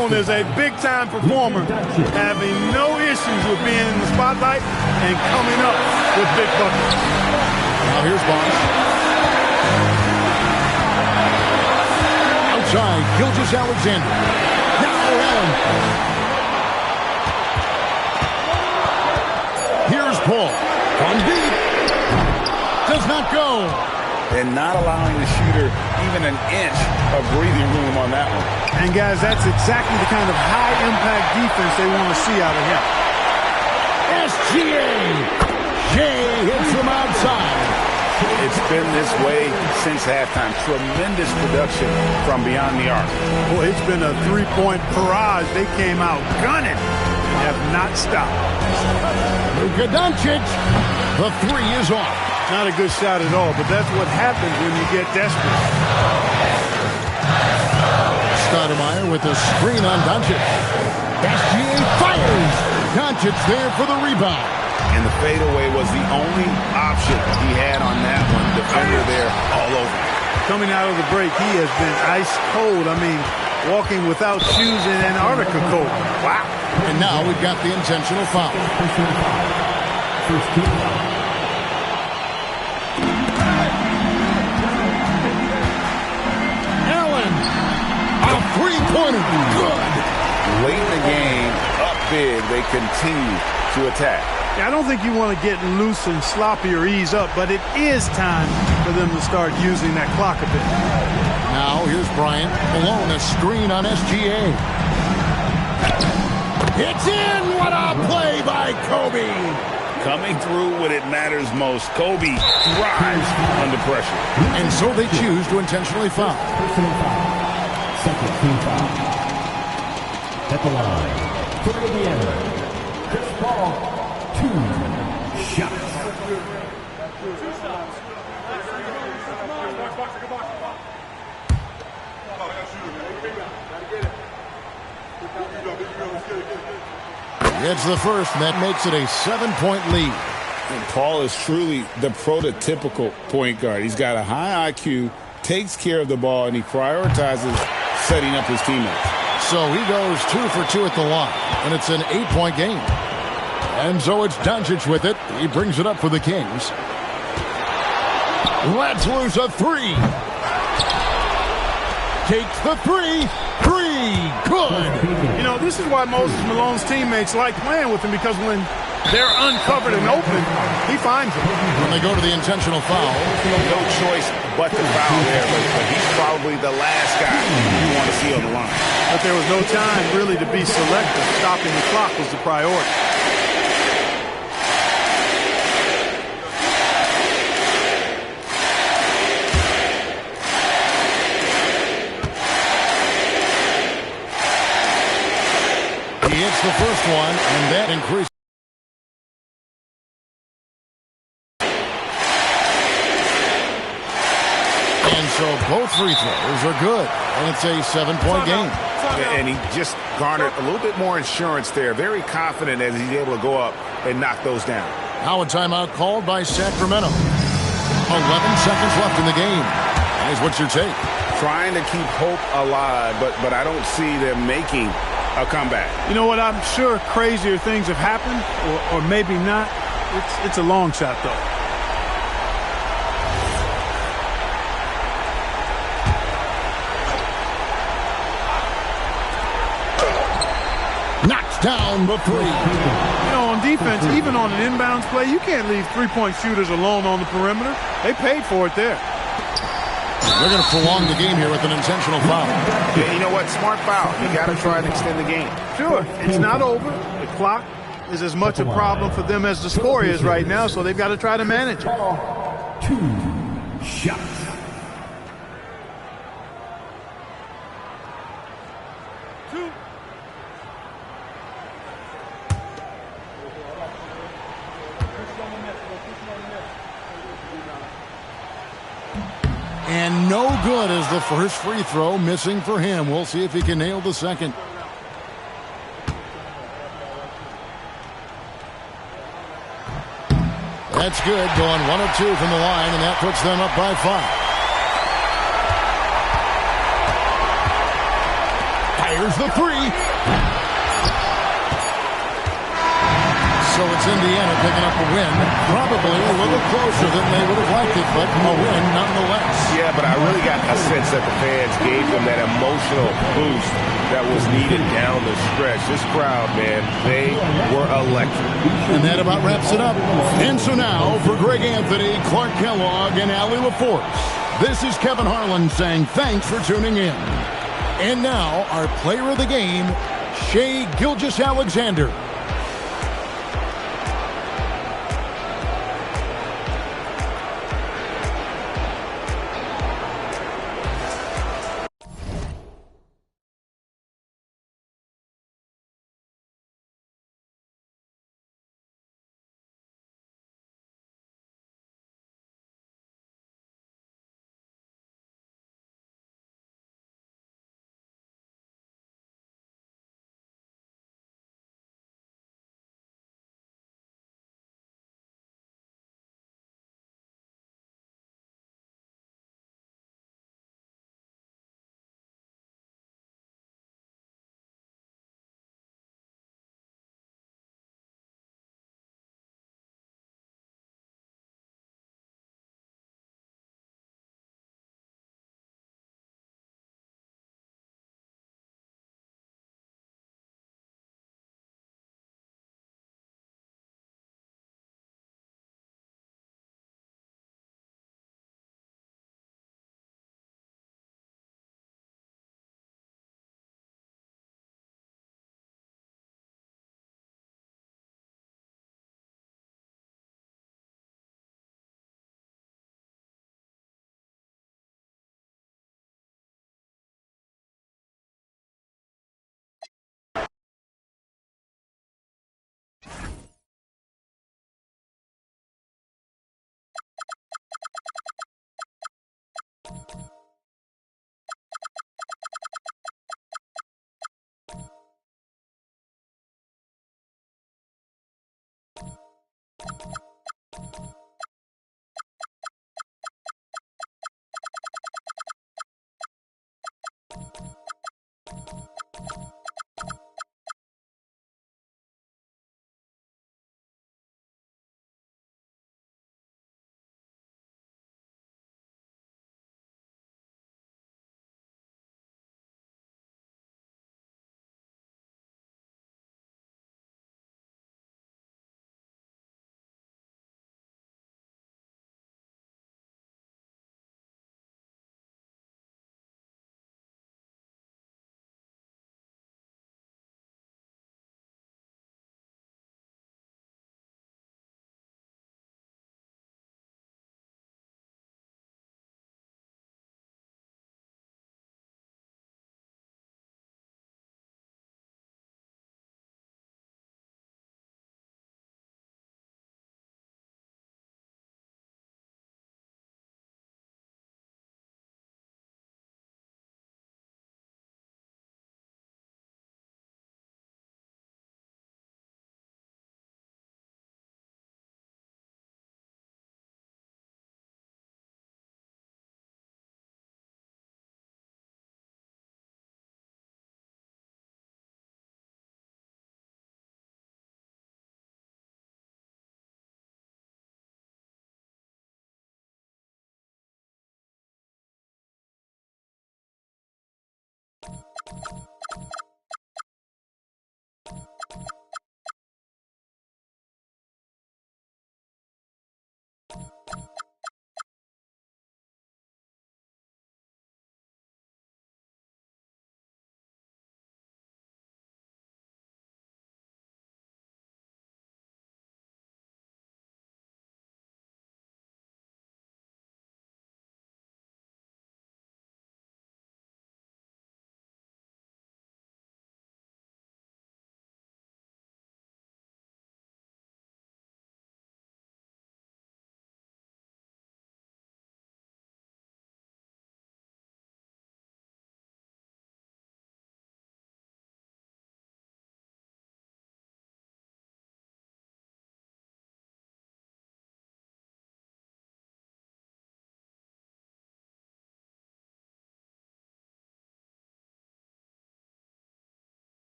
Is a big-time performer, having no issues with being in the spotlight and coming up with big buckets. Now here's Bonds. Outside, Gilgeous-Alexander. Now Allen. Here's Paul. From deep. Does not go. And not allowing the shooter even an inch of breathing room on that one. And, guys, that's exactly the kind of high-impact defense they want to see out of him. SGA. Jay hits from outside. It's been this way since halftime. Tremendous production from beyond the arc. Boy, it's been a three-point barrage. They came out gunning and have not stopped. Luka Doncic. The three is off. Not a good shot at all, but that's what happens when you get desperate. Stoudemire with a screen on Doncic. SGA fires. Doncic there for the rebound. And the fadeaway was the only option he had on that one. Defender there all over. Coming out of the break, he has been ice cold. I mean, walking without shoes in Antarctica cold. Wow. And now we've got the intentional foul. Allen. A three-pointer. Good. Late in the game, up big, they continue to attack. I don't think you want to get loose and sloppy or ease up, but it is time for them to start using that clock a bit. Now here's Bryant. Malone, a screen on SGA. It's in! What a play by Kobe! Coming through when it matters most. Kobe thrives under pressure. And so they choose to intentionally foul. Personal foul. Second team foul. At the line. For Indiana. Chris Paul. 2 shots. It's the first, and that makes it a 7-point lead. And Paul is truly the prototypical point guard. He's got a high IQ, takes care of the ball, and he prioritizes setting up his teammates. So he goes 2 for 2 at the line, and it's an 8-point game. And so it's Doncic with it. He brings it up for the Kings. Let's lose a three. Takes the three. Good. You know, this is why Moses Malone's teammates like playing with him, because when they're uncovered and open, he finds them. When they go to the intentional foul. No choice but to foul there, but he's probably the last guy you want to see on the line. But there was no time really to be selective. Stopping the clock was the priority. He hits the first one, and that increases. And so both free throws are good, and it's a 7-point game. And he just garnered a little bit more insurance there. Very confident as he's able to go up and knock those down. Now a timeout called by Sacramento. 11 seconds left in the game. Guys, what's your take? Trying to keep hope alive, but I don't see them making a comeback. You know what? I'm sure crazier things have happened, or maybe not. It's a long shot, though. Knocks down the three. You know, on defense, even on an inbounds play, you can't leave three-point shooters alone on the perimeter. They paid for it there. They're going to prolong the game here with an intentional foul. Yeah, you know what? Smart foul. You got to try and extend the game. Sure, it's not over. The clock is as much a problem for them as the score is right now, so they've got to try to manage it. 2 shots. And no good as the first free throw missing for him. We'll see if he can nail the second. That's good, going 1 of 2 from the line, and that puts them up by 5. Here's the three. So it's Indiana picking up a win. Probably a little closer than they would have liked it, but a win nonetheless. Yeah, but I really got a sense that the fans gave them that emotional boost that was needed down the stretch. This crowd, man, they were electric. And that about wraps it up. And so now, for Greg Anthony, Clark Kellogg, and Allie LaForce, this is Kevin Harlan saying thanks for tuning in. And now, our player of the game, Shai Gilgeous-Alexander.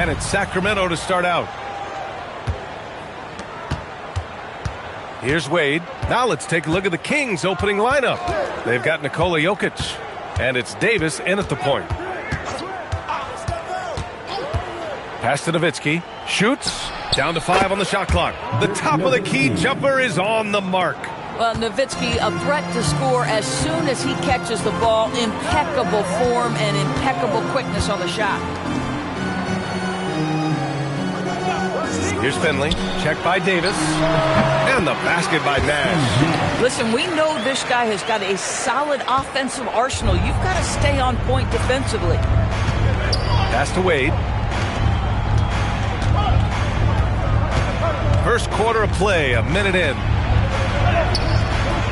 And it's Sacramento to start out. Here's Wade. Now let's take a look at the Kings opening lineup. They've got Nikola Jokic. And it's Davis in at the point. Pass to Nowitzki. Shoots. Down to 5 on the shot clock. The top of the key jumper is on the mark. Well, Nowitzki, a threat to score as soon as he catches the ball. Impeccable form and impeccable quickness on the shot. Here's Finley. Check by Davis. And the basket by Nash. Listen, we know this guy has got a solid offensive arsenal. You've got to stay on point defensively. Pass to Wade. First quarter of play, a minute in.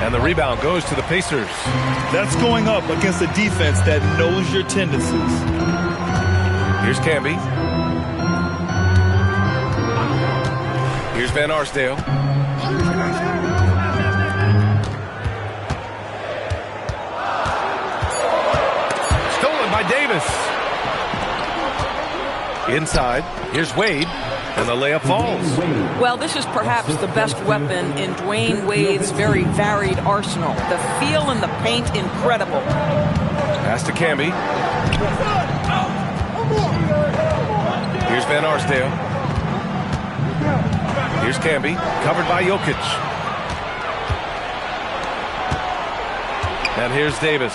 And the rebound goes to the Pacers. That's going up against a defense that knows your tendencies. Here's Camby. Here's Van Arsdale. Stolen by Davis. Inside. Here's Wade. And the layup falls. Well, this is perhaps the best weapon in Dwayne Wade's very varied arsenal. The feel in the paint, incredible. Pass to Camby. Here's Van Arsdale. Here's Camby, covered by Jokic. And here's Davis.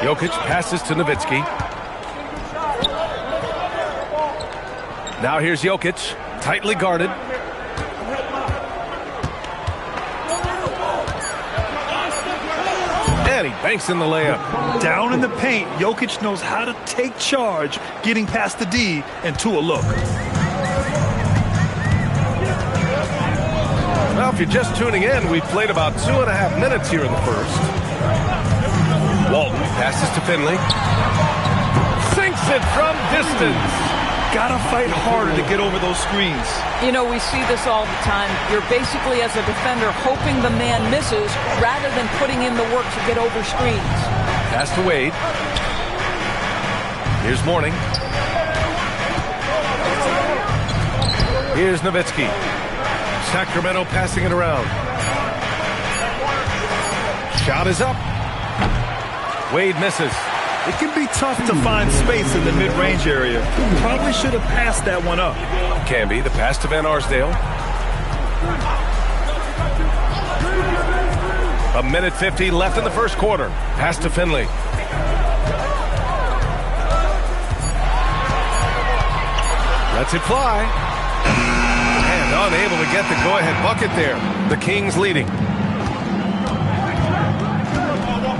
Jokic passes to Nowitzki. Now here's Jokic, tightly guarded. And he banks in the layup. Down in the paint, Jokic knows how to take charge, getting past the D and to a look. Well, if you're just tuning in, we've played about 2.5 minutes here in the first. Walton passes to Finley. Sinks it from distance. Gotta fight harder to get over those screens. You know, we see this all the time. You're basically, as a defender, hoping the man misses rather than putting in the work to get over screens. Pass to Wade. Here's Mourning. Here's Nowitzki. Sacramento passing it around. Shot is up. Wade misses. It can be tough to find space in the mid-range area. Probably should have passed that one up. Camby, the pass to Van Arsdale. 1:50 left in the first quarter. Pass to Finley. Lets it fly. And unable to get the go-ahead bucket there. The Kings leading.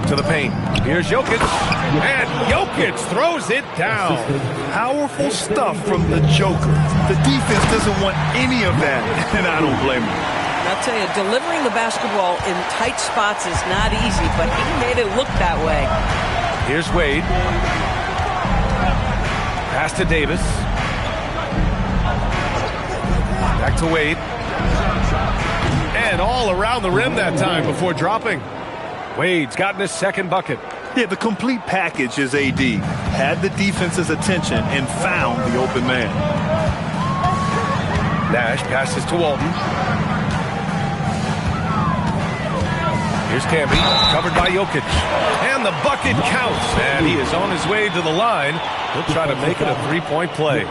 To the paint. Here's Jokic. And Jokic throws it down. Powerful stuff from the Joker. The defense doesn't want any of that, and I don't blame him. I'll tell you, delivering the basketball in tight spots is not easy, but he made it look that way. Here's Wade. Pass to Davis. Back to Wade. And all around the rim that time before dropping. Wade's gotten his second bucket. Yeah, the complete package is AD. Had the defense's attention and found the open man. Nash passes to Walton. Here's Camby, covered by Jokic. And the bucket counts. And he is on his way to the line. He'll try to make it a three-point play.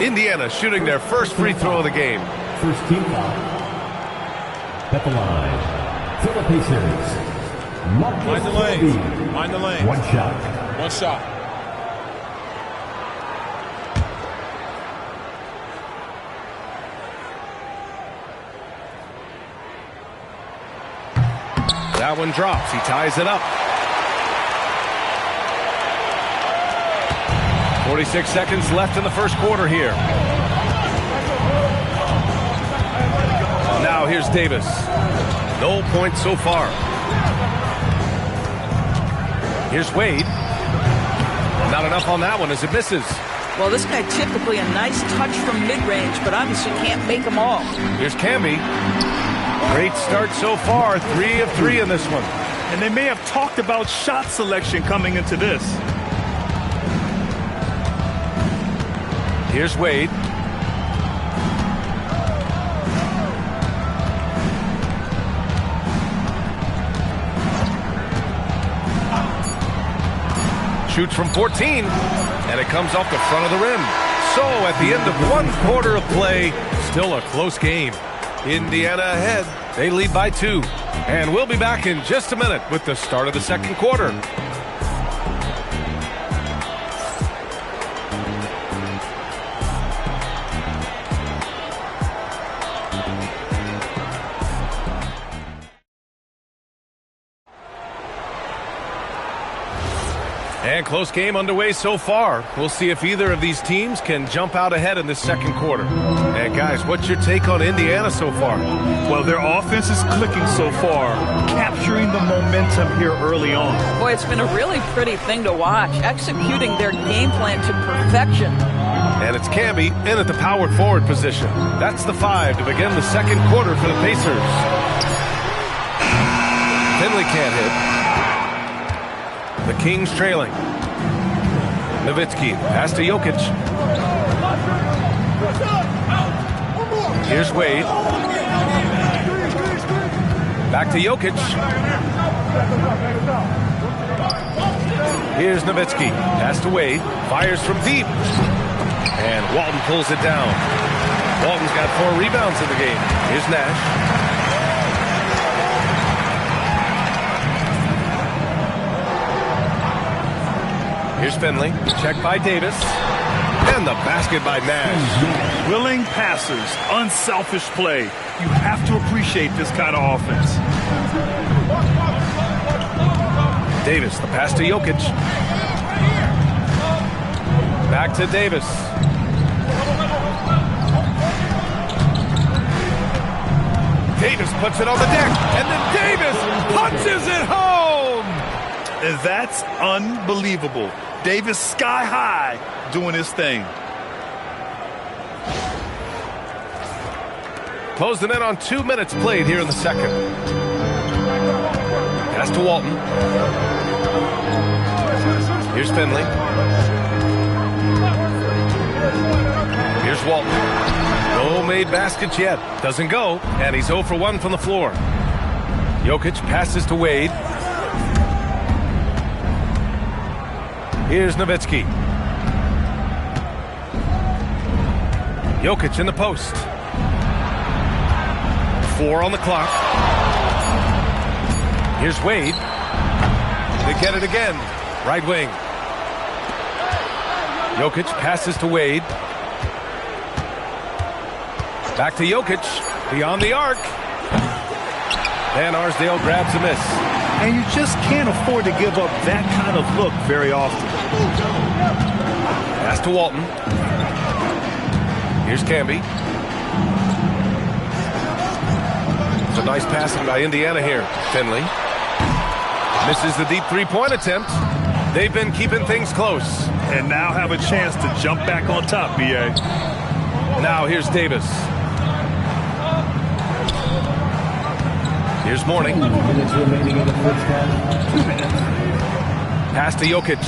Indiana shooting their first free throw of the game. First team foul. At the line, for the Pacers. Mind the lane. Mind the lane. One shot. One shot. That one drops. He ties it up. 46 seconds left in the first quarter here. Now here's Davis. No points so far. Here's Wade. Not enough on that one as it misses. Well, this guy typically a nice touch from mid-range, but obviously can't make them all. Here's Camby. Great start so far. 3 of 3 in this one. And they may have talked about shot selection coming into this. Here's Wade. Shoots from 14, and it comes off the front of the rim. So at the end of one quarter of play, still a close game. Indiana ahead. They lead by 2. And we'll be back in just a minute with the start of the second quarter. And close game underway so far. We'll see if either of these teams can jump out ahead in this second quarter. And guys, what's your take on Indiana so far? Well, their offense is clicking so far, capturing the momentum here early on. Boy, it's been a really pretty thing to watch, executing their game plan to perfection. And it's Camby in at the power forward position. That's the 5 to begin the second quarter for the Pacers. Finley can't hit. The Kings trailing. Nowitzki, pass to Jokic. Here's Wade. Back to Jokic. Here's Nowitzki, pass to Wade. Fires from deep. And Walton pulls it down. Walton's got 4 rebounds in the game. Here's Nash. Here's Finley, checked by Davis, and the basket by Nash. Willing passers, unselfish play. You have to appreciate this kind of offense. Davis, the pass to Jokic. Back to Davis. Davis puts it on the deck, and then Davis punches it home! And that's unbelievable. Davis sky high doing his thing. Closing in on 2 minutes played here in the second. Pass to Walton. Here's Finley. Here's Walton. No made baskets yet. Doesn't go. And he's 0 for 1 from the floor. Jokic passes to Wade. Here's Nowitzki. Jokic in the post. 4 on the clock. Here's Wade. They get it again. Right wing. Jokic passes to Wade. Back to Jokic. Beyond the arc. And Arsdale grabs a miss. And you just can't afford to give up that kind of look very often. Pass to Walton. Here's Camby. It's a nice passing by Indiana here. Finley. Misses the deep three-point attempt. They've been keeping things close. And now have a chance to jump back on top, B.A. Now here's Davis. Here's Mourning. 2 minutes remaining in the first half. 2 minutes. Pass to Jokic.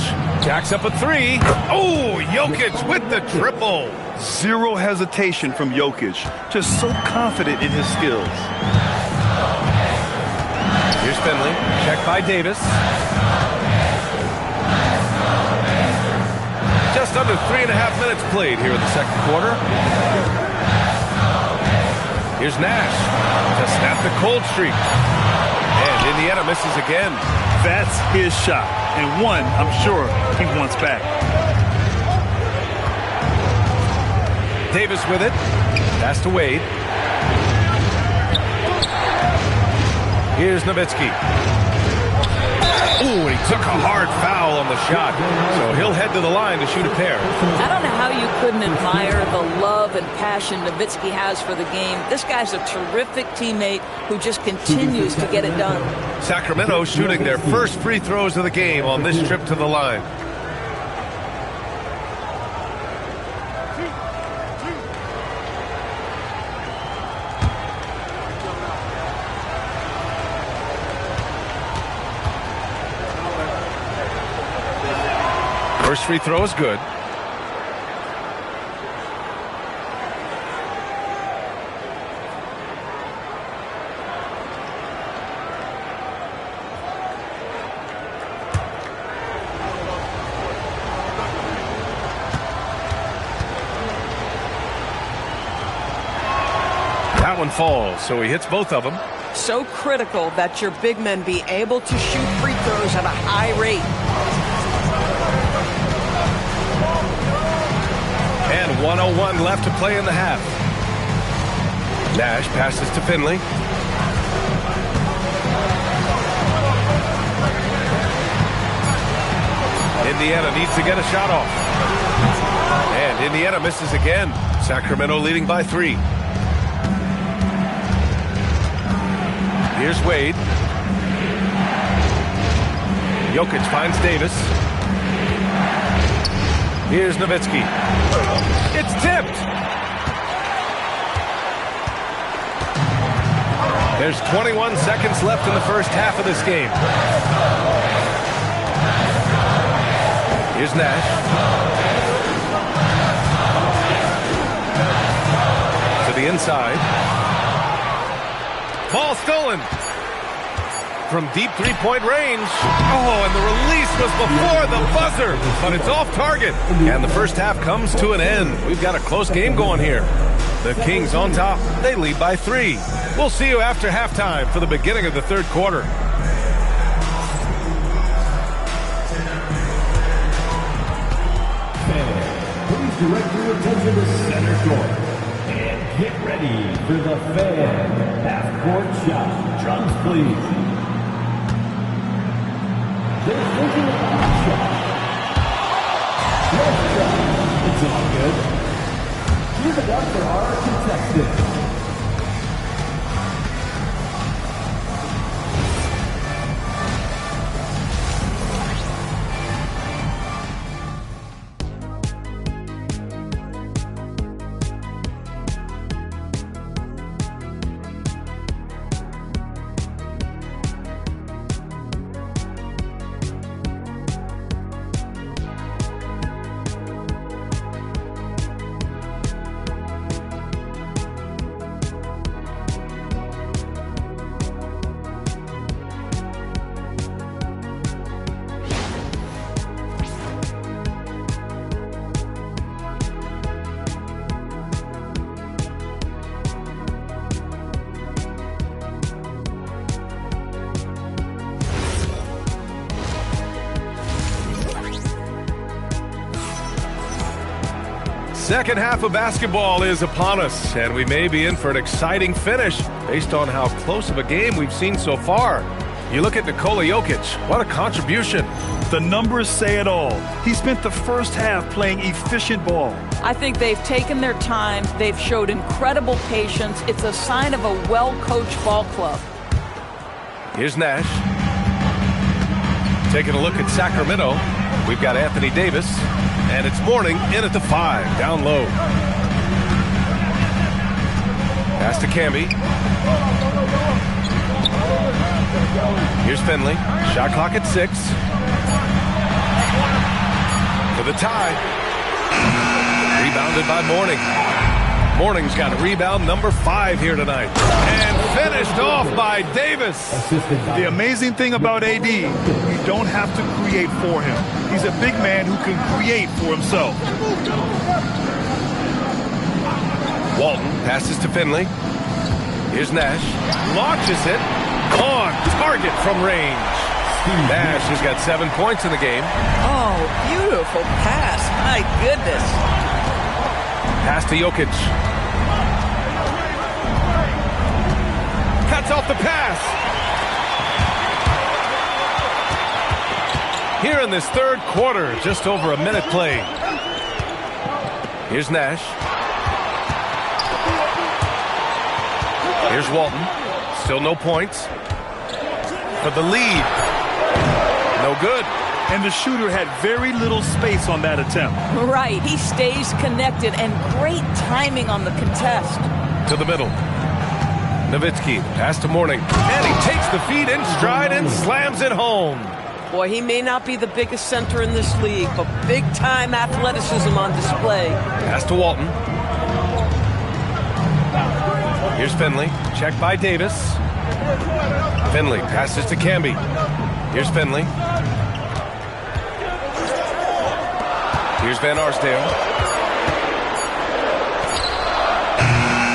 Jacks up a 3. Oh, Jokic with the triple. Zero hesitation from Jokic. Just so confident in his skills. Here's Finley. Checked by Davis. Just under 3.5 minutes played here in the second quarter. Here's Nash to snap the cold streak. And Indiana misses again. That's his shot. And one, I'm sure, he wants back. Davis with it. Pass to Wade. Here's Nowitzki. Ooh, and he took a hard foul on the shot. So he'll head to the line to shoot a pair. I don't know how you couldn't admire the love and passion Nowitzki has for the game. This guy's a terrific teammate who just continues to get it done. Sacramento shooting their first free throws of the game on this trip to the line. First free throw is good. That one falls, so he hits both of them. So critical that your big men be able to shoot free throws at a high rate. And 1:01 left to play in the half. Nash passes to Finley. Indiana needs to get a shot off. And Indiana misses again. Sacramento leading by 3. Here's Wade. Jokic finds Davis. Here's Nowitzki. It's tipped. There's 21 seconds left in the first half of this game. Here's Nash. To the inside. Ball stolen. From deep three-point range. Oh, and the release was before the buzzer, but it's off target. And the first half comes to an end. We've got a close game going here. The Kings on top. They lead by 3. We'll see you after halftime for the beginning of the third quarter. Please direct your attention to center court. And get ready for the Fan half-court shot. Drums, please. They're thinking about the shot. Left shot. It's all good. Give it up for our contestants. Second half of basketball is upon us, and we may be in for an exciting finish based on how close of a game we've seen so far. You look at Nikola Jokic, what a contribution. The numbers say it all. He spent the first half playing efficient ball. I think they've taken their time. They've showed incredible patience. It's a sign of a well-coached ball club. Here's Nash. Taking a look at Sacramento, we've got Anthony Davis, and it's Mourning in at the 5, down low. Pass to Camby. Here's Finley. Shot clock at 6. For the tie. Rebounded by Mourning. Mourning's got rebound number 5 here tonight. And finished off by Davis. The amazing thing about AD, you don't have to create for him. He's a big man who can create for himself. Walton passes to Finley. Here's Nash. Launches it. On target from range. Nash has got 7 points in the game. Oh, beautiful pass. My goodness. Pass to Jokic. Cuts off the pass. Here in this third quarter, just over a minute played. Here's Nash. Here's Walton. Still no points. For the lead. No good. And the shooter had very little space on that attempt. Right. He stays connected, and great timing on the contest. To the middle. Nowitzki, pass to Mourning. And he takes the feed in stride and slams it home. Boy, he may not be the biggest center in this league, but big-time athleticism on display. Pass to Walton. Here's Finley. Checked by Davis. Finley passes to Camby. Here's Finley. Here's Van Arsdale.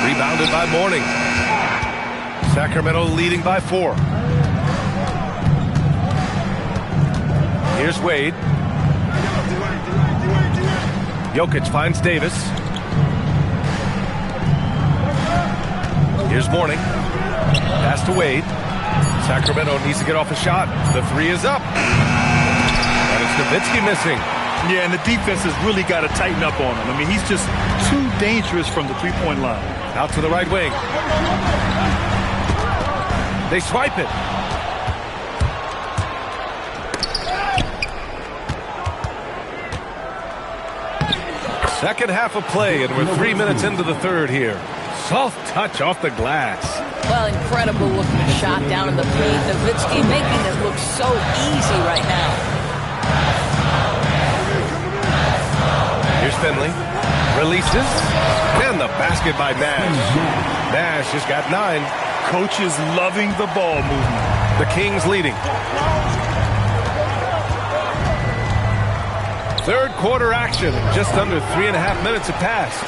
Rebounded by Mourning. Sacramento leading by 4. Here's Wade. Jokic finds Davis. Here's Mourning. Pass to Wade. Sacramento needs to get off a shot. The 3 is up. And it's Nowitzki missing. Yeah, and the defense has really got to tighten up on him. I mean, he's just too dangerous from the three-point line. Out to the right wing. They swipe it. Second half of play, and we're 3 minutes into the third here. Soft touch off the glass. Well, incredible looking shot down in the paint. Nowitzki making it look so easy right now. Here's Finley. Releases. And the basket by Nash. Nash has got 9. Coach is loving the ball movement. The Kings leading. Third quarter action. Just under 3.5 minutes have passed.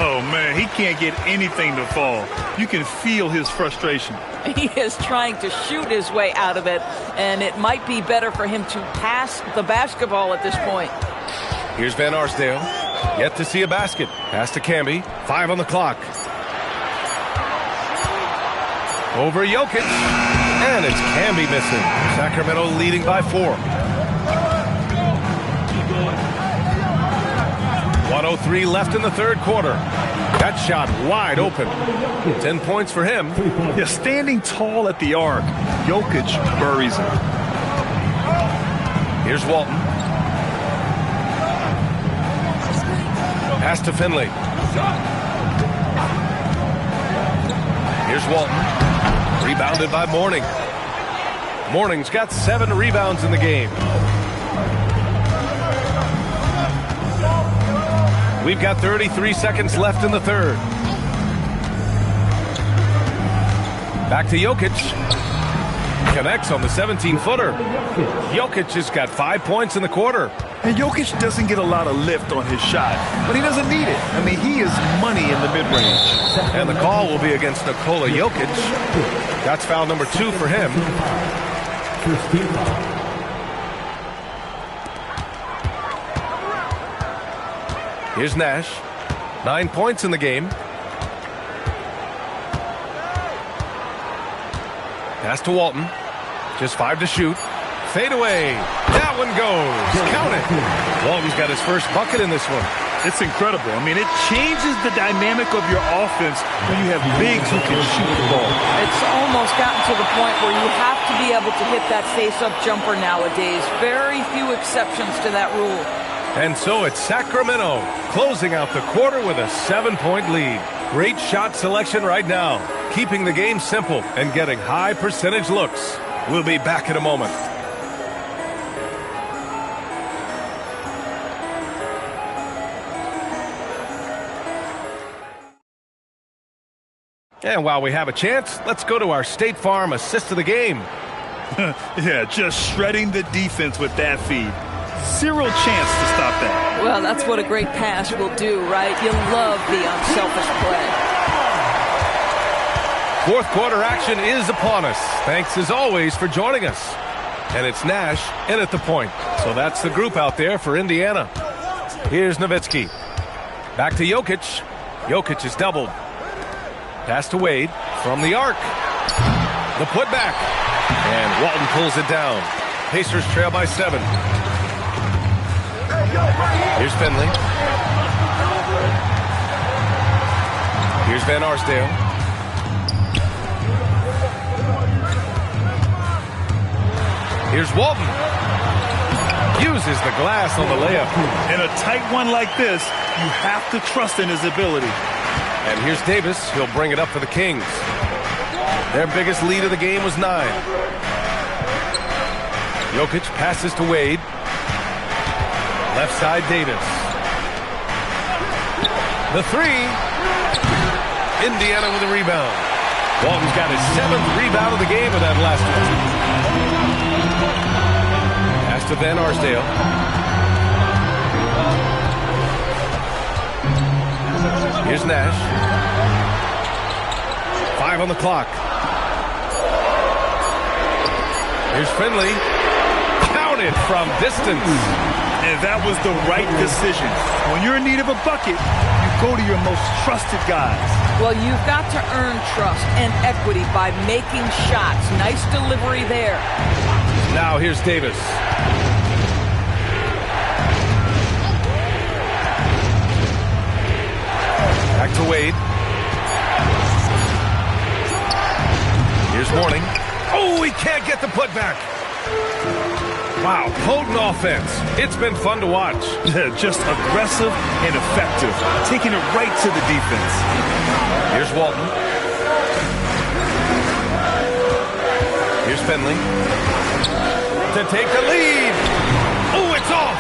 Oh, man, he can't get anything to fall. You can feel his frustration. He is trying to shoot his way out of it, and it might be better for him to pass the basketball at this point. Here's Van Arsdale. Yet to see a basket. Pass to Camby. 5 on the clock. Over Jokic. And it's Camby missing. Sacramento leading by 4. 1:03 left in the third quarter. That shot wide open. 10 points for him. Yeah, standing tall at the arc, Jokic buries it. Here's Walton. Pass to Finley. Here's Walton. Rebounded by Mourning. Mourning's got 7 rebounds in the game. We've got 33 seconds left in the third. Back to Jokic. Connects on the 17-footer. Jokic has got 5 points in the quarter. And Jokic doesn't get a lot of lift on his shot, but he doesn't need it. I mean, he is money in the mid-range. And the call will be against Nikola Jokic. That's foul number 2 for him. Here's Nash. 9 points in the game. Pass to Walton. Just 5 to shoot. Fade away. That one goes. Count it. Walton's got his first bucket in this one. It's incredible. I mean, it changes the dynamic of your offense when you have bigs who can shoot the ball. It's almost gotten to the point where you have to be able to hit that face-up jumper nowadays. Very few exceptions to that rule. And so it's Sacramento closing out the quarter with a 7-point lead. Great shot selection right now, keeping the game simple and getting high percentage looks. We'll be back in a moment. And while we have a chance, let's go to our State Farm assist of the game. Yeah, just shredding the defense with that feed. Zero chance to stop that. Well, that's what a great pass will do, right? You love the unselfish play. Fourth quarter action is upon us. Thanks as always for joining us. And it's Nash in at the point. So that's the group out there for Indiana. Here's Nowitzki. Back to Jokic. Jokic is doubled. Pass to Wade from the arc. The putback. And Walton pulls it down. Pacers trail by 7. Here's Finley. Here's Van Arsdale. Here's Walton. Uses the glass on the layup. In a tight one like this, you have to trust in his ability. And here's Davis. He'll bring it up for the Kings. Their biggest lead of the game was 9. Jokic passes to Wade. Left side, Davis. The 3. Indiana with a rebound. Walton's got his 7th rebound of the game with that last one. Pass to Van Arsdale. Here's Nash. 5 on the clock. Here's Finley. Counted from distance. And that was the right decision. When you're in need of a bucket, you go to your most trusted guys. Well, you've got to earn trust and equity by making shots. Nice delivery there. Now here's Davis. Back to Wade. Here's Mourning. Oh, he can't get the putback. Wow, potent offense. It's been fun to watch. Just aggressive and effective. Taking it right to the defense. Here's Walton. Here's Finley. To take the lead. Oh, it's off.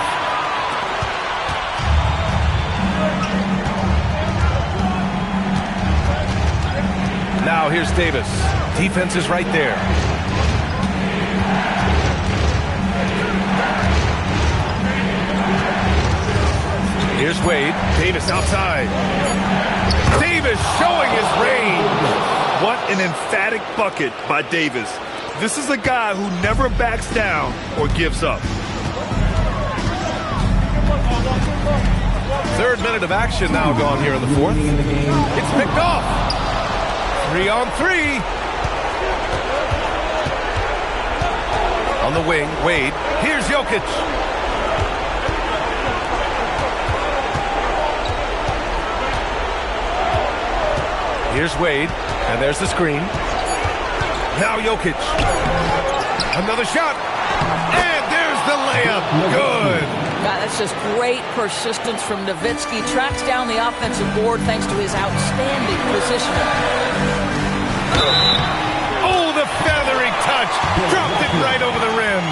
Now here's Davis. Defense is right there. Here's Wade. Davis outside. Davis showing his range. What an emphatic bucket by Davis. This is a guy who never backs down or gives up. 3rd minute of action now gone here in the 4th. It's picked off. 3 on 3. On the wing, Wade. Here's Jokic. Here's Wade, and there's the screen. Now Jokic. Another shot. And there's the layup. Good. God, that's just great persistence from Nowitzki. Tracks down the offensive board thanks to his outstanding positioning. Oh, the feathery touch. Dropped it right over the rim.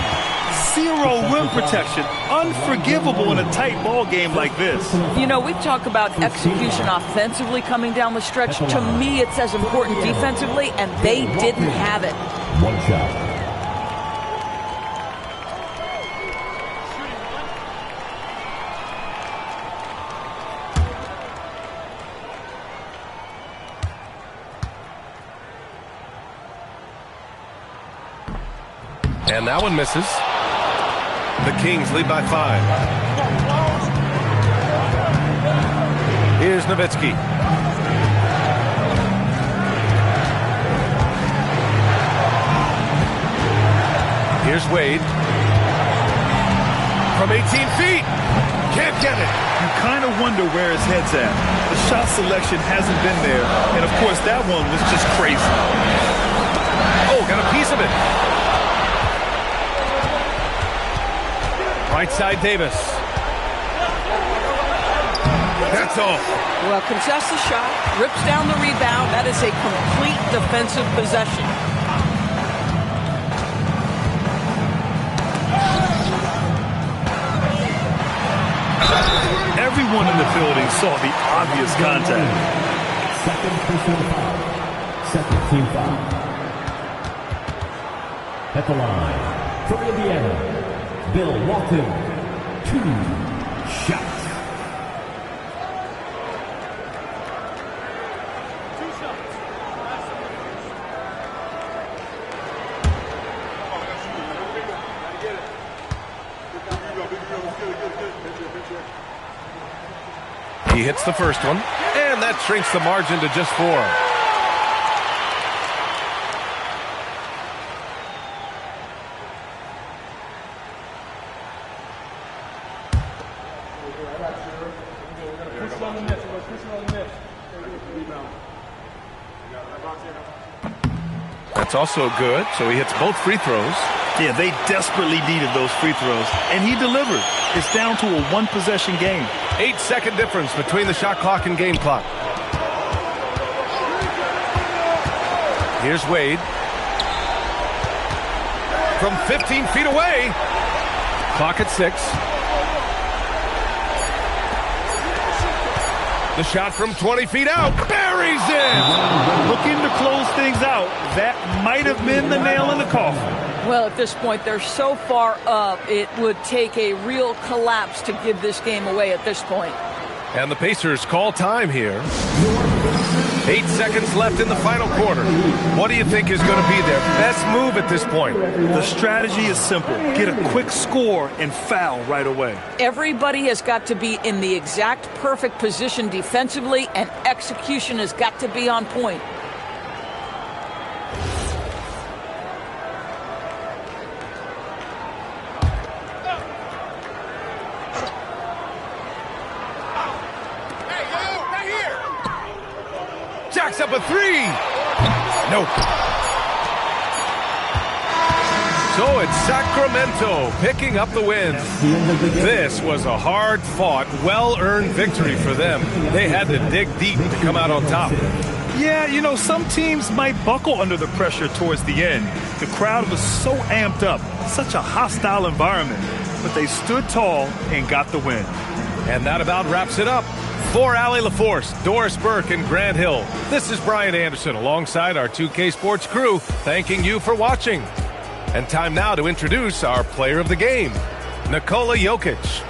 Zero rim protection. Unforgivable in a tight ball game like this. You know, we talk about execution offensively coming down the stretch. To me, it's as important defensively, and they didn't have it. One shot. And that one misses. The Kings lead by 5. Here's Nowitzki. Nowitzki. Here's Wade. From 18 feet. Can't get it. You kind of wonder where his head's at. The shot selection hasn't been there. And, of course, that one was just crazy. Oh, got a piece of it. Right side Davis. That's all. Well, contests the shot, rips down the rebound. That is a complete defensive possession. Everyone in the building saw the obvious contact. Second personal foul. Second team foul. At the line, for Indiana, Bill Walton. 2 shots. He hits the first one, and that shrinks the margin to just 4. That's also good, so he hits both free throws. Yeah, they desperately needed those free throws, and he delivered. It's down to a one-possession game. 8-second difference between the shot clock and game clock. Here's Wade. From 15 feet away. Clock at 6. The shot from 20 feet out. Buries it! Looking to close things out. That might have been the nail in the coffin. Well, at this point, they're so far up, it would take a real collapse to give this game away at this point. And the Pacers call time here. 8 seconds left in the final quarter. What do you think is going to be their best move at this point? The strategy is simple. Get a quick score and foul right away. Everybody has got to be in the exact perfect position defensively, and execution has got to be on point. Jacks up a 3. Nope. So it's Sacramento picking up the win. This was a hard-fought, well-earned victory for them. They had to dig deep to come out on top. Yeah, you know, some teams might buckle under the pressure towards the end. The crowd was so amped up, such a hostile environment. But they stood tall and got the win. And that about wraps it up. For Allie LaForce, Doris Burke, and Grant Hill, this is Brian Anderson alongside our 2K Sports crew, thanking you for watching. And time now to introduce our player of the game, Nikola Jokic.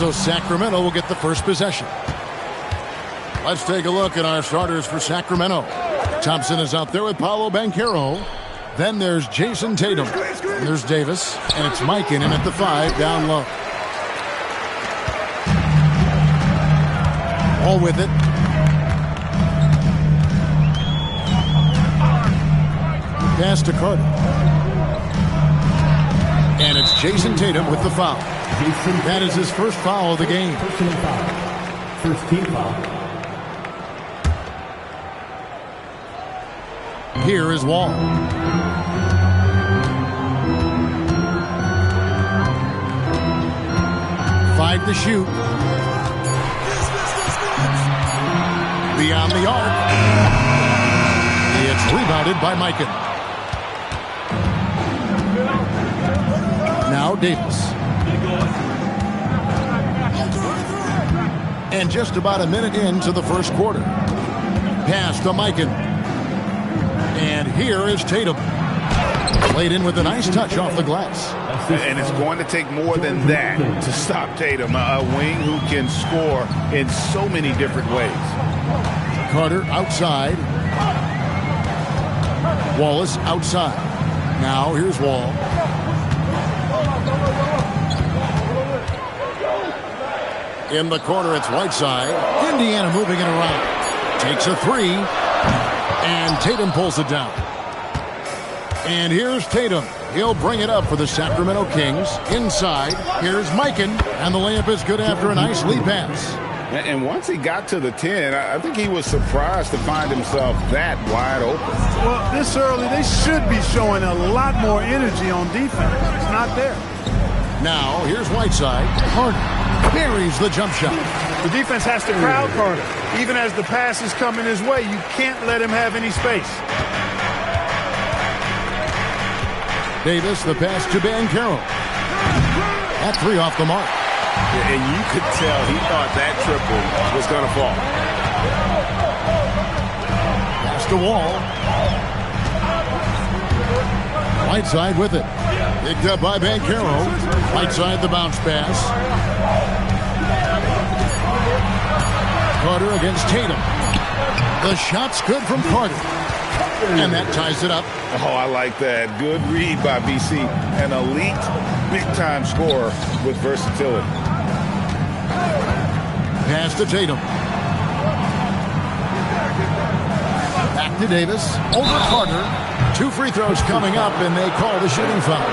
So Sacramento will get the first possession. Let's take a look at our starters for Sacramento. Thompson is out there with Paolo Banchero. Then there's Jason Tatum. And there's Davis. And it's Mikan in at the 5 down low. All with it. Pass to Carter. And it's Jason Tatum with the foul. That is his first foul of the game. Personal foul. First team foul. Here is Wall. Five to shoot. Beyond the arc. It's rebounded by Mikan. Now Davis. And just about a minute into the first quarter. Pass to Mikan. And here is Tatum. Played in with a nice touch off the glass. And it's going to take more than that to stop Tatum. A wing who can score in so many different ways. Carter outside. Wallace outside. Now here's Wall. In the corner, it's Whiteside. Indiana moving it around. Takes a 3. And Tatum pulls it down. And here's Tatum. He'll bring it up for the Sacramento Kings. Inside, here's Mikan. And the layup is good after a nice lead pass. And once he got to the 10, I think he was surprised to find himself that wide open. Well, this early, they should be showing a lot more energy on defense. It's not there. Now, here's Whiteside. Carter buries the jump shot. The defense has to crowd Carter. Even as the pass is coming his way, you can't let him have any space. Davis, the pass to Banchero. That three off the mark. And you could tell he thought that triple was going to fall. Pass to Wall. Whiteside with it. Picked up by Banchero. Whiteside the bounce pass. Carter against Tatum. The shot's good from Carter. And that ties it up. Oh, I like that. Good read by BC. An elite, big-time scorer with versatility. Pass to Tatum. Back to Davis. Over Carter. 2 free throws coming up, and they call the shooting foul.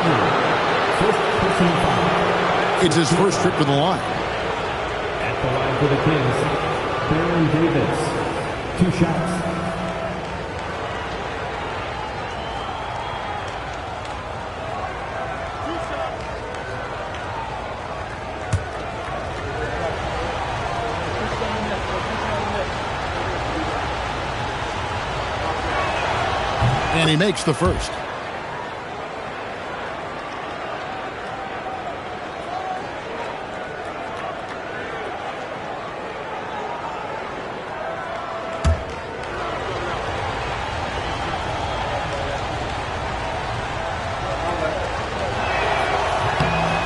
It's his first trip to the line. At the line for the Kings, Baron Davis. 2 shots. And he makes the first.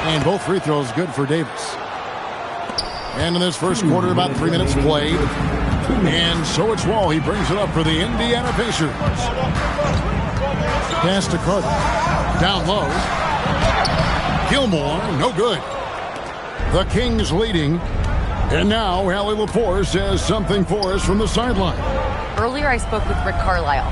And both free throws good for Davis. And in this first quarter, about 3 minutes played. And so it's Wall. He brings it up for the Indiana Pacers. Pass to Carter. Down low. Gilmore, no good. The Kings leading. And now Allie Lepore says something for us from the sideline. Earlier I spoke with Rick Carlisle.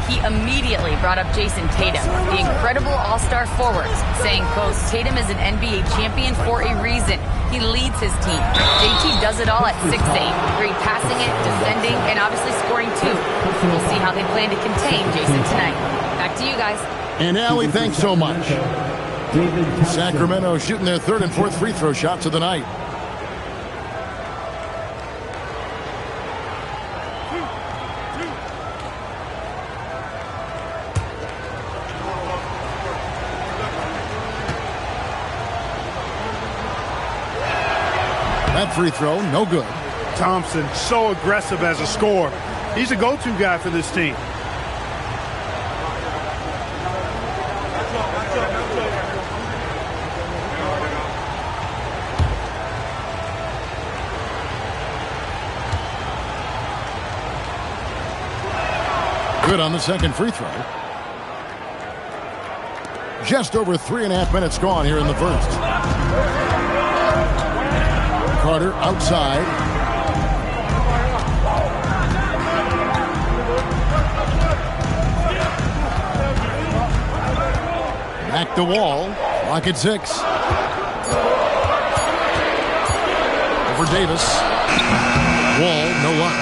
He immediately brought up Jason Tatum, the incredible all-star forward, saying, quote, Tatum is an NBA champion for a reason. He leads his team. JT does it all at 6'8", great passing it, defending, and obviously scoring too. We'll see how they plan to contain Jason tonight. Back to you guys. And Allie, thanks so much. Sacramento shooting their 3rd and 4th free throw shots of the night. That free throw, no good. Thompson, so aggressive as a scorer. He's a go-to guy for this team. Good on the second free throw. Just over 3.5 minutes gone here in the first. Carter outside. Back to Wall. Clock at 6. Over Davis. Wall, no luck.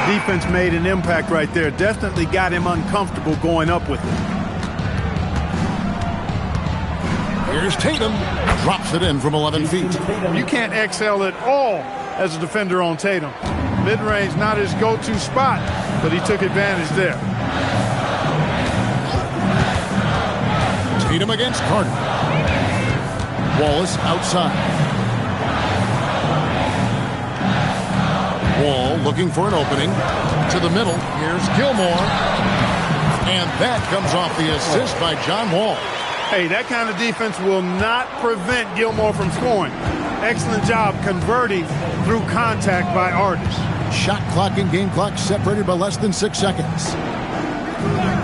Defense made an impact right there. Definitely got him uncomfortable going up with it. Here's Tatum. Drops it in from 11 feet. You can't exhale at all as a defender on Tatum. Mid-range, not his go-to spot, but he took advantage there. Tatum against Carter. Wallace outside. Wall looking for an opening. To the middle. Here's Gilmore. And that comes off the assist by John Wall. Hey, that kind of defense will not prevent Gilmore from scoring. Excellent job converting through contact by Artis. Shot clock and game clock separated by less than 6 seconds.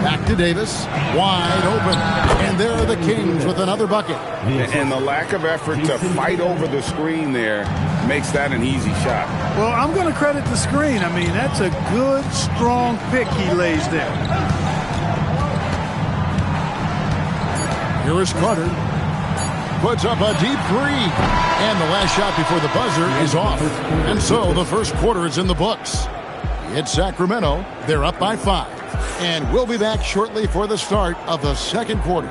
Back to Davis. Wide open. And there are the Kings with another bucket. And the lack of effort to fight over the screen there makes that an easy shot. Well, I'm going to credit the screen. I mean, that's a good, strong pick he lays there. Here is Carter. Puts up a deep 3. And the last shot before the buzzer is off. And so the first quarter is in the books. It's Sacramento. They're up by 5. And we'll be back shortly for the start of the second quarter.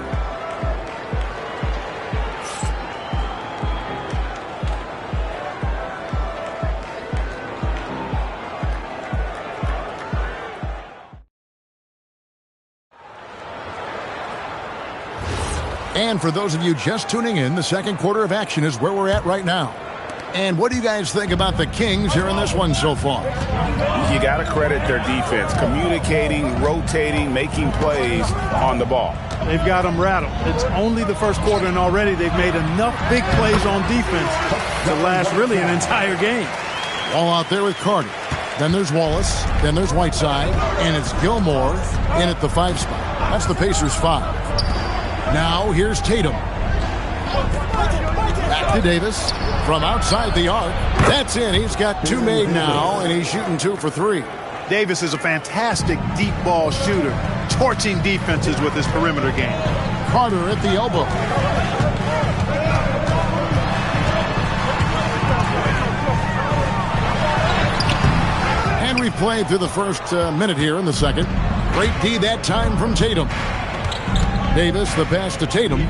And for those of you just tuning in, the second quarter of action is where we're at right now. And what do you guys think about the Kings here in this one so far? You got to credit their defense, communicating, rotating, making plays on the ball. They've got them rattled. It's only the first quarter, and already they've made enough big plays on defense to last really an entire game. All out there with Carter. Then there's Wallace. Then there's Whiteside. And it's Gilmore in at the 5 spot. That's the Pacers' 5. Now here's Tatum. Back to Davis from outside the arc. That's in. He's got 2 made now, and he's shooting 2 for 3. Davis is a fantastic deep ball shooter, torching defenses with his perimeter game. Carter at the elbow. And we played through the first minute here in the second. Great D that time from Tatum. Davis, the pass to Tatum.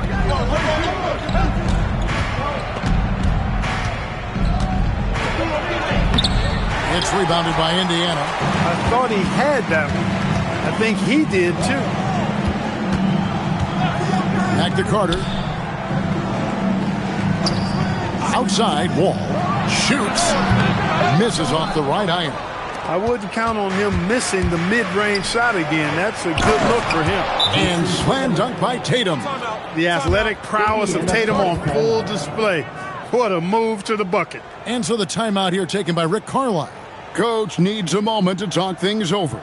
It's rebounded by Indiana. I thought he had that one. I think he did too. Back to Carter. Outside, Wall. Shoots. Misses off the right iron. I wouldn't count on him missing the mid-range shot again. That's a good look for him. And slam dunk by Tatum. The athletic prowess of Tatum on full display. What a move to the bucket. And so the timeout here taken by Rick Carlisle. Coach needs a moment to talk things over.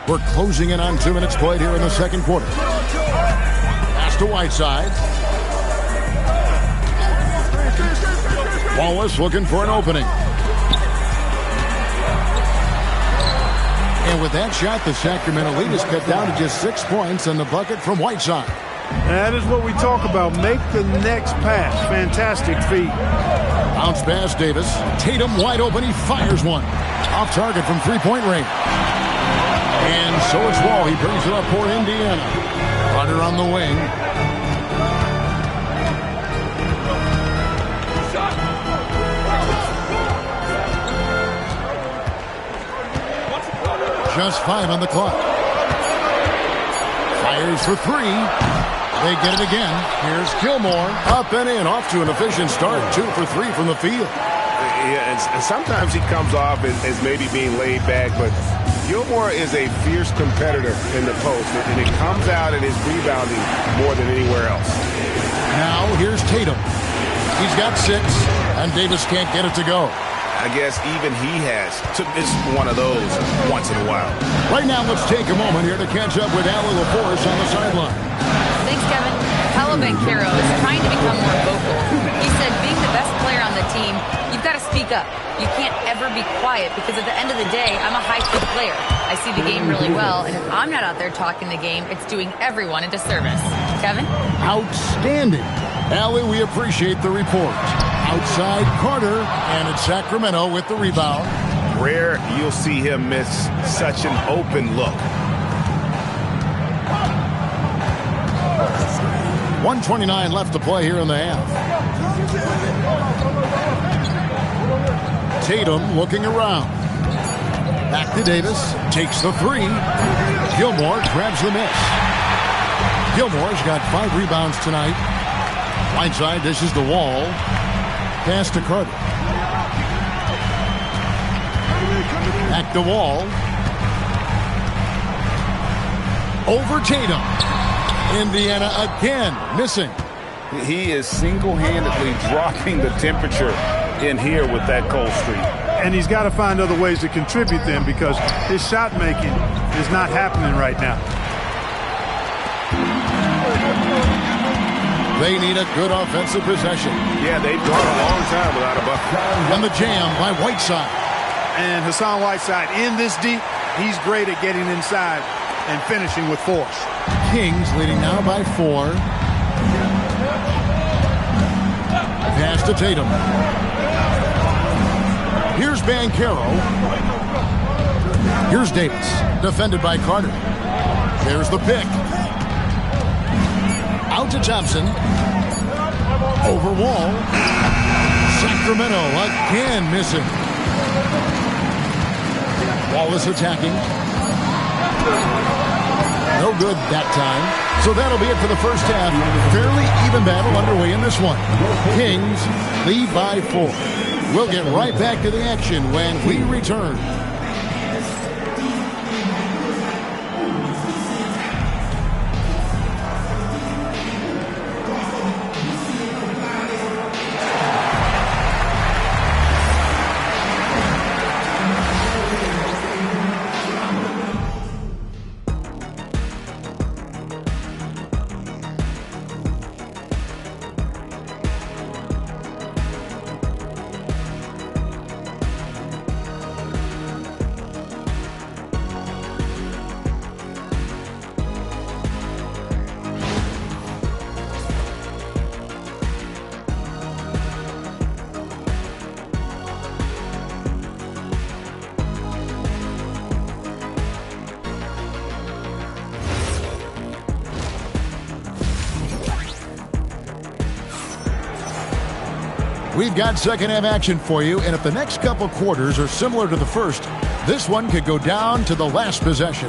We're closing in on 2 minutes played here in the second quarter. Pass to Whiteside. Wallace looking for an opening. And with that shot, the Sacramento lead is cut down to just 6 points and the bucket from Whiteside. That is what we talk about. Make the next pass. Fantastic feat. Bounce pass, Davis. Tatum wide open. He fires one. Off target from three-point range. And so it's Wall. He brings it up for Indiana. Carter on the wing. Just 5 on the clock. Fires for 3. They get it again. Here's Gilmore. Up and in. Off to an efficient start. 2 for 3 from the field. Yeah, and sometimes he comes off as maybe being laid back, but Gilmore is a fierce competitor in the post, and it comes out in his rebounding more than anywhere else. Now here's Tatum. He's got 6, and Davis can't get it to go. I guess even he has to miss one of those once in a while. Right now, let's take a moment here to catch up with Allie LaForce on the sideline. Thanks, Kevin. Paolo Banchero is trying to become more vocal. He said being the best player on the team, you've got to speak up. You can't ever be quiet because at the end of the day, I'm a high-key player. I see the game really well, and if I'm not out there talking the game, it's doing everyone a disservice. Kevin? Outstanding. Allie, we appreciate the report. Outside Carter, and it's Sacramento with the rebound. Rare you'll see him miss such an open look. 1:29 left to play here in the half. Tatum looking around. Back to Davis. Takes the 3. Gilmore grabs the miss. Gilmore's got 5 rebounds tonight. Whiteside dishes the Wall. Pass to Carter. Back to Wall. Over Tatum. Indiana again missing. He is single-handedly dropping the temperature in here with that cold streak. And he's got to find other ways to contribute then, because his shot making is not happening right now. They need a good offensive possession. Yeah, they've gone a long time without a bucket. And the jam by Whiteside. And Hassan Whiteside in this deep, he's great at getting inside and finishing with force. Kings leading now by 4. Pass to Tatum. Here's Banchero. Here's Davis. Defended by Carter. There's the pick. Out to Thompson. Over Wall. Sacramento again missing. Wallace attacking. No good that time. So that'll be it for the first half. Fairly even battle underway in this one. Kings lead by 4. We'll get right back to the action when we return. We've got second half action for you, and if the next couple quarters are similar to the first, this one could go down to the last possession.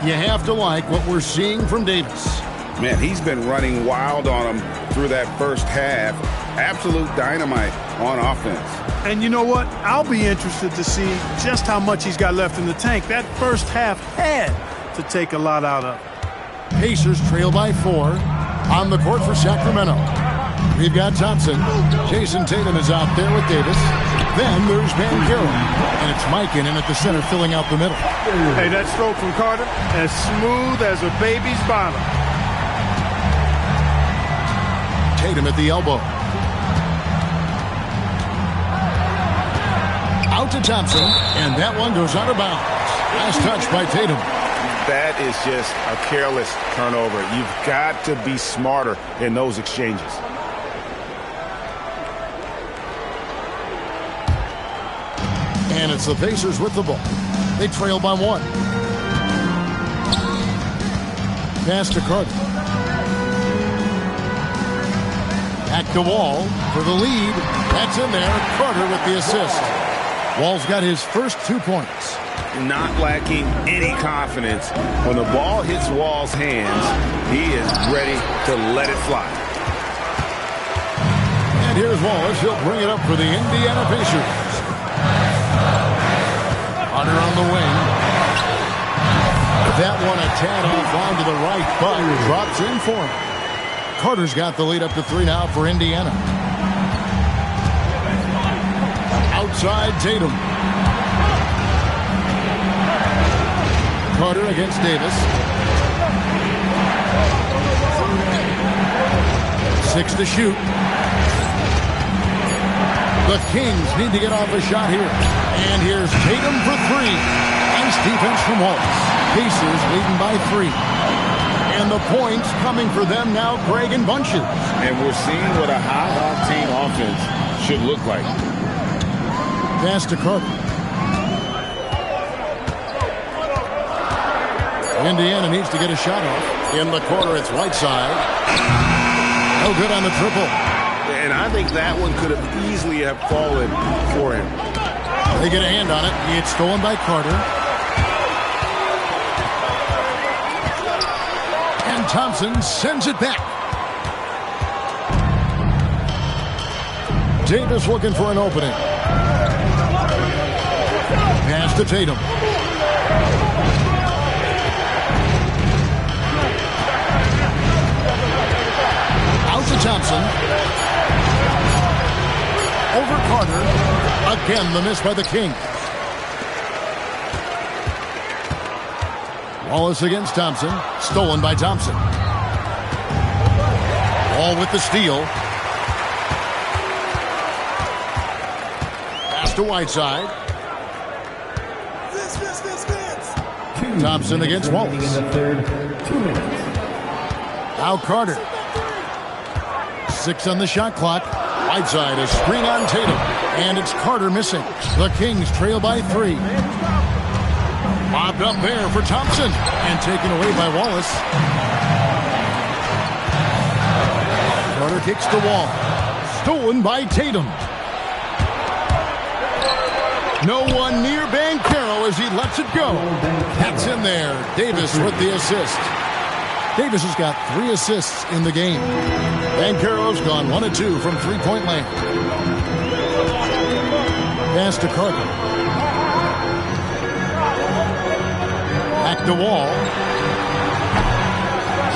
You have to like what we're seeing from Davis. Man, he's been running wild on him through that first half. Absolute dynamite on offense. And you know what? I'll be interested to see just how much he's got left in the tank. That first half had to take a lot out of. Pacers trail by 4 on the court for Sacramento. We've got Thompson. Jason Tatum is out there with Davis. Then there's Banchero. And it's Mikan in at the center filling out the middle. Hey, that stroke from Carter, as smooth as a baby's bottom. Tatum at the elbow. Out to Thompson. And that one goes out of bounds. Last touch by Tatum. That is just a careless turnover. You've got to be smarter in those exchanges. And it's the Pacers with the ball. They trail by 1. Pass to Carter. Back to Wall for the lead. That's in there. Carter with the assist. Wall's got his first 2 points. Not lacking any confidence. When the ball hits Wall's hands, he is ready to let it fly. And here's Wallace. He'll bring it up for the Indiana Pacers. Hunter on the wing. That one a tad offline to the right, but drops in for him. Carter's got the lead up to 3 now for Indiana. Outside Tatum. Carter against Davis. 6 to shoot. The Kings need to get off a shot here. And here's Tatum for 3. Nice defense from Wallace. Pacers leading by 3. And the points coming for them now, Greg, in bunches. And we're seeing what a high-octane offense should look like. Pass to Carter. Indiana needs to get a shot off. In the corner, it's Whiteside. No good on the triple. And I think that one could have easily have fallen for him. They get a hand on it. It's stolen by Carter. And And Thompson sends it back. Davis looking for an opening. Pass to Tatum. Out to Thompson. Over Carter. Again, the miss by the Kings. Wallace against Thompson. Stolen by Thompson. Ball with the steal. Pass to Whiteside. Thompson against Wallace. Now Carter. 6 on the shot clock. Whiteside, a screen on Tatum. And it's Carter missing. The Kings trail by 3. Bobbed up there for Thompson. And taken away by Wallace. Carter kicks the wall. Stolen by Tatum. No one near Banchero as he lets it go. That's in there. Davis with the assist. Davis has got 3 assists in the game. Banchero's gone 1 of 2 from three-point land. Pass to Carter. Back to Wall.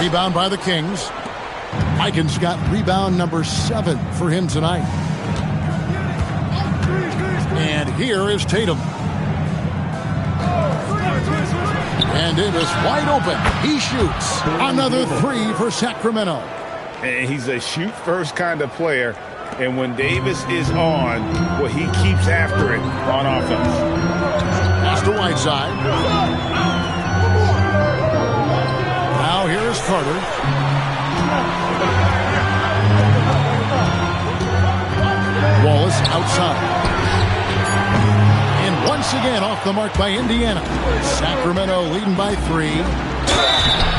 Rebound by the Kings. Mikens got rebound number 7 for him tonight. And here is Tatum. And Davis wide open. He shoots. Another 3 for Sacramento. And he's a shoot-first kind of player. And when Davis is on, well, he keeps after it on offense. Pass to Whiteside. Now here is Carter. Wallace outside. And once again off the mark by Indiana. Sacramento leading by 3.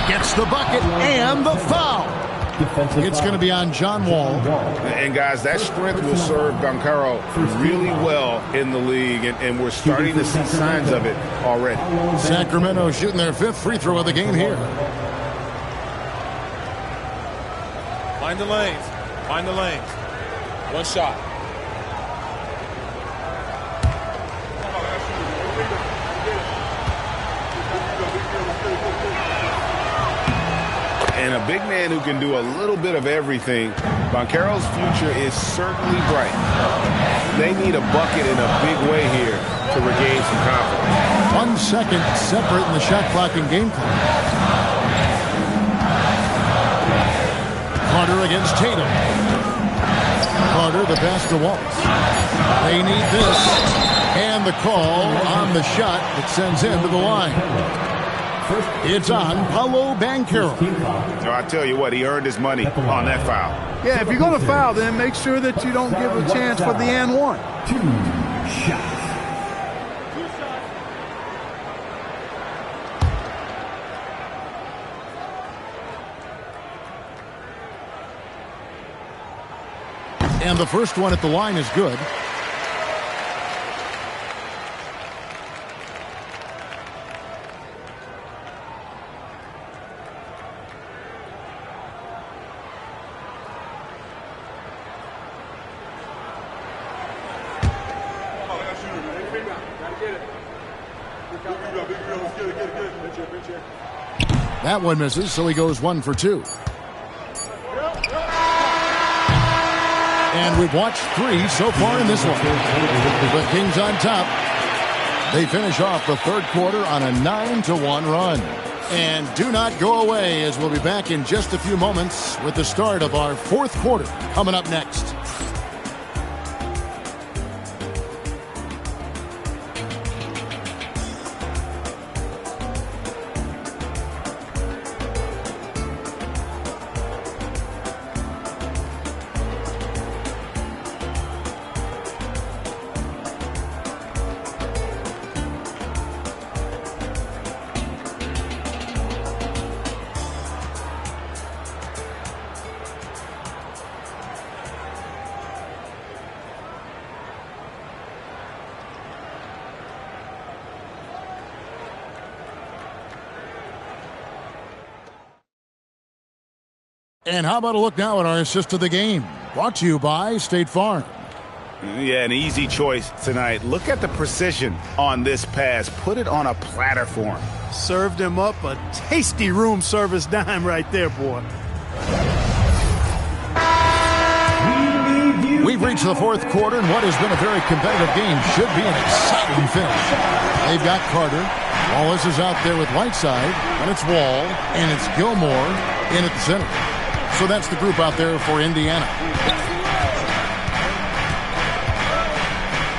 Gets the bucket and the foul. It's going to be on John Wall. And guys, that strength will serve Banchero really well in the league, and we're starting to see signs of it already. Sacramento shooting their 5th free throw of the game here. Find the lanes. Find the lanes. One shot. And a big man who can do a little bit of everything. Banchero's future is certainly bright. They need a bucket in a big way here to regain some confidence. 1 second separate in the shot clock and game clock. Carter against Tatum. Carter, the pass to Wallace. They need this. And the call on the shot that sends him to the line. It's on Paolo Banchero. No, I tell you what, he earned his money on that foul. Yeah, if you're going to foul, then make sure that you don't give a chance for the and one. 2 shots. And the first one at the line is good. That one misses, so he goes 1 for 2. And we've watched 3 so far in this one. The Kings on top. They finish off the 3rd quarter on a 9-1 run. And do not go away, as we'll be back in just a few moments with the start of our 4th quarter coming up next. And how about a look now at our assist of the game? Brought to you by State Farm. Yeah, an easy choice tonight. Look at the precision on this pass. Put it on a platter for him. Served him up a tasty room service dime right there, boy. We've reached the fourth quarter, and what has been a very competitive game should be an exciting finish. They've got Carter. Wallace is out there with Whiteside, and it's Wall, and it's Gilmore in at the center. So that's the group out there for Indiana.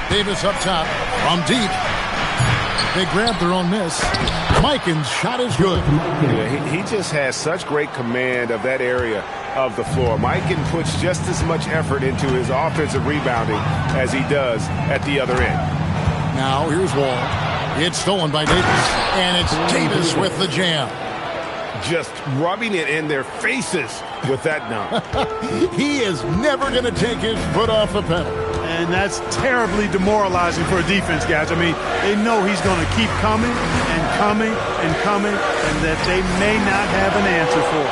Davis up top from deep. They grab their own miss. Mikan's shot is good. Yeah, he just has such great command of that area of the floor. Mikan puts just as much effort into his offensive rebounding as he does at the other end. Now here's Wall. It's stolen by Davis. And it's Davis with the jam. Just rubbing it in their faces with that dunk. He is never going to take his foot off the pedal. And that's terribly demoralizing for a defense, guys. I mean, they know he's going to keep coming and coming and coming, and that they may not have an answer for it.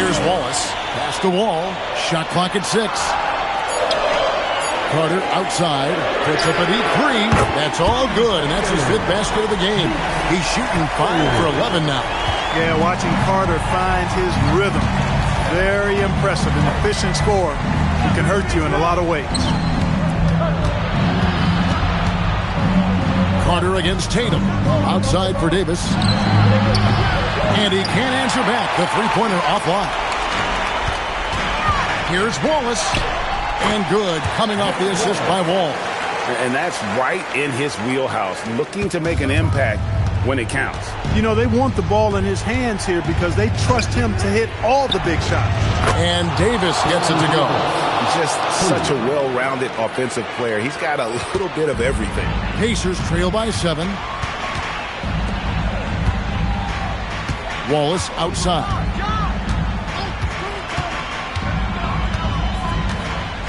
Here's Wallace. Pass the Wall. Shot clock at 6. Carter outside. Puts up a deep three. That's all good, and that's his 5th basket of the game. He's shooting 5 for 11 now. Yeah, watching Carter find his rhythm. Very impressive. An efficient scorer who can hurt you in a lot of ways. Carter against Tatum. Outside for Davis. And he can't answer back. The three-pointer offline. Here's Wallace. And good. Coming off the assist by Wall. And that's right in his wheelhouse. Looking to make an impact when it counts. You know, they want the ball in his hands here because they trust him to hit all the big shots. And Davis gets it to go. Just such a well-rounded offensive player. He's got a little bit of everything. Pacers trail by 7. Wallace outside.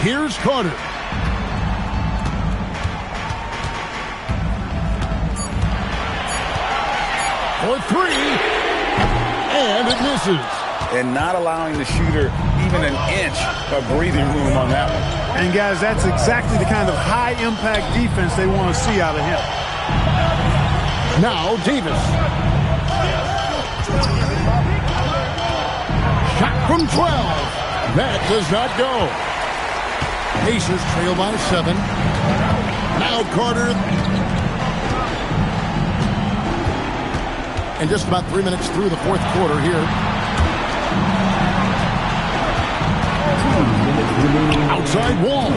Here's Carter. For 3. And it misses. And not allowing the shooter even an inch of breathing room on that one. And, guys, that's exactly the kind of high-impact defense they want to see out of him. Now Davis. Shot from 12. That does not go. Pacers trail by 7. Now Carter. And just about 3 minutes through the fourth quarter here. Outside Wall.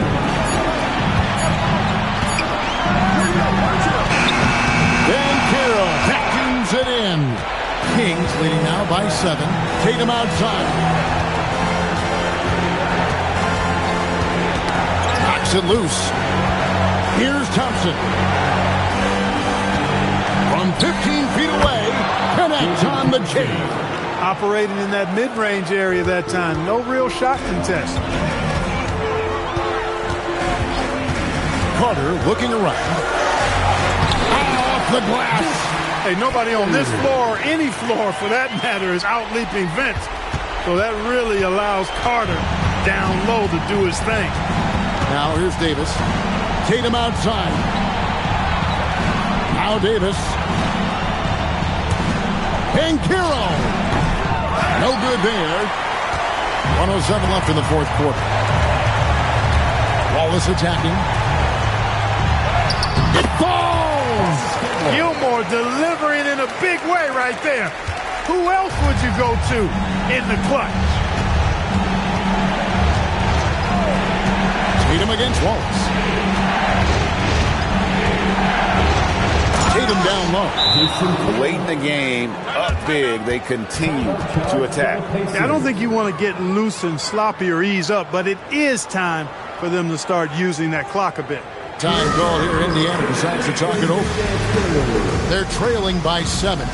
Then Carroll vacuums it in. Kings leading now by 7. Tatum outside. Knocks it loose. Here's Thompson. From 15 feet away, connects on the J. Operating in that mid-range area that time. No real shot contest. Carter looking around. Off the glass. Hey, nobody on this floor or any floor for that matter is out-leaping Vince. So that really allows Carter down low to do his thing. Now here's Davis. Tatum outside. Now Davis. And Carroll. No good there. 1:07 left in the fourth quarter. Wallace attacking. It falls! Gilmore delivering in a big way right there. Who else would you go to in the clutch? Tatum against Wallace. Tatum down low. Late in the game, up big, they continue to attack. I don't think you want to get loose and sloppy or ease up, but it is time for them to start using that clock a bit. Time call here. Indiana decides to talk it over. They're trailing by 7.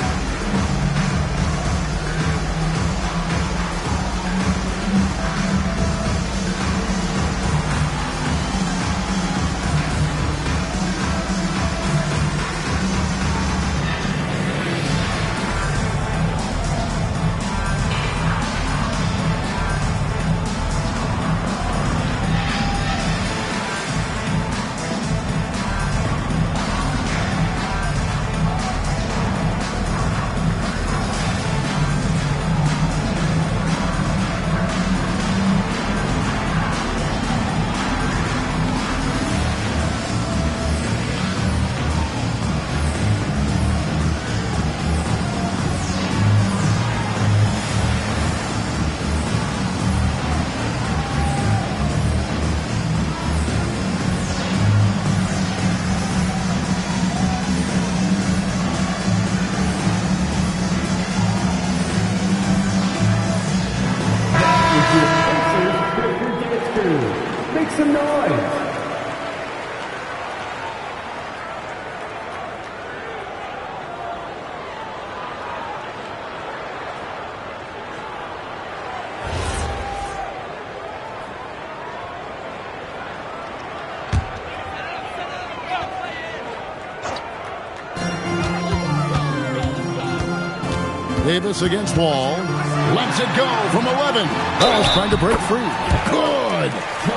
Davis against Wall. Lets it go from 11. Wall's trying to break free. Good.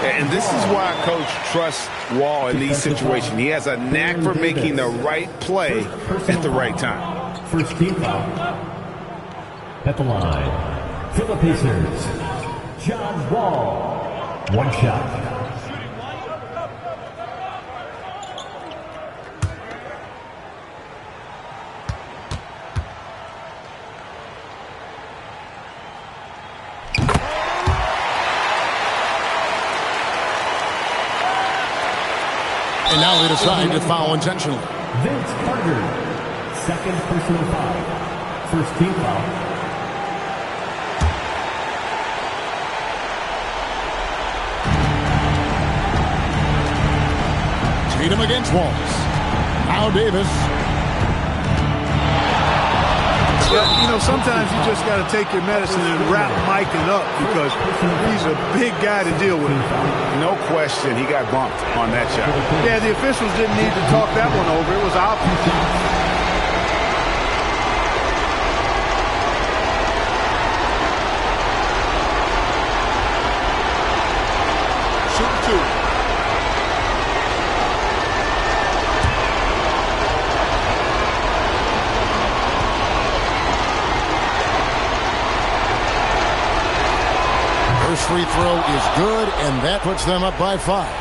And this is why Coach trusts Wall in these situations. He has a knack for making the right play at the right time. First team foul. At the line, for the Pacers, John Wall. One shot. And now they decide to foul intentionally. Vince Carter, second personal foul. First team foul. Tatum against Walls. Now Davis. Yeah, you know, sometimes you just got to take your medicine and wrap Mikan up because he's a big guy to deal with. No question, he got bumped on that shot. Yeah, the officials didn't need to talk that one over. It was obvious. First free throw is good, and that puts them up by 5.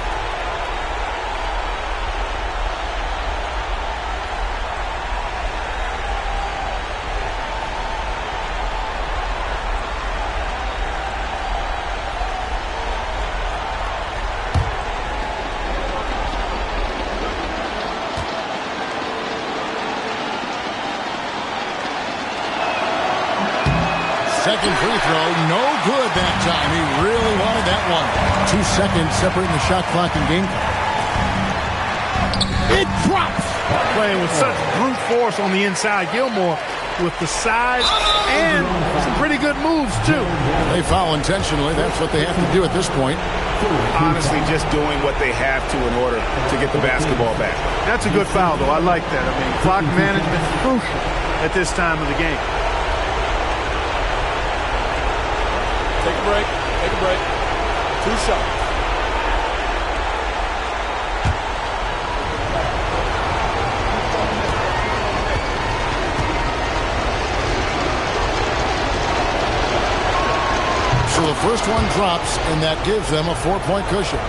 Second free throw, no good that time. He really wanted that one. 2 seconds separating the shot clock and game clock. It drops. Playing with such brute force on the inside. Gilmore with the size and some pretty good moves, too. They foul intentionally. That's what they have to do at this point. Honestly, just doing what they have to in order to get the basketball back. That's a good foul, though. I like that. I mean, clock management is crucial at this time of the game. Take a break. Take a break. 2 shots. So the first one drops, and that gives them a 4-point cushion.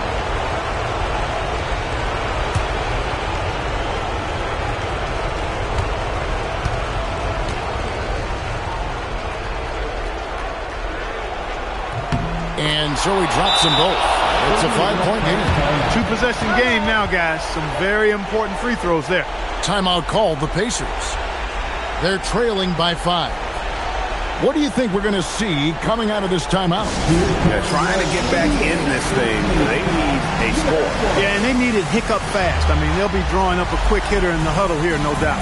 And so he drops them both. It's a 5-point game. 2-possession game now, guys. Some very important free throws there. Timeout called the Pacers. They're trailing by 5. What do you think we're going to see coming out of this timeout? Yeah, trying to get back in this thing, they need a score. Yeah, and they need it hiccup fast. I mean, they'll be drawing up a quick hitter in the huddle here, no doubt.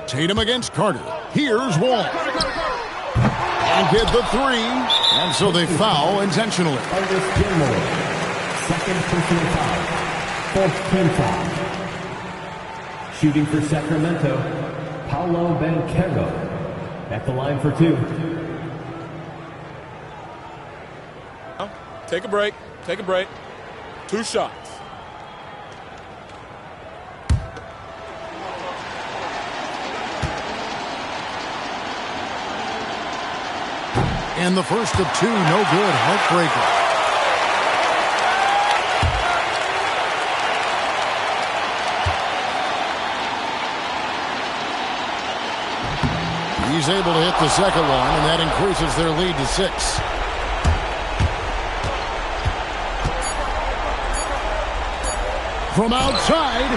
Tatum against Carter. Here's Wall. And get the 3. And so they foul intentionally. Artis Gilmore, second personal foul. Fourth team foul. Shooting for Sacramento, Paolo Banchero at the line for 2. Take a break. Take a break. 2 shots. And the first of 2, no good. Heartbreaker. He's able to hit the second one, and that increases their lead to 6. From outside.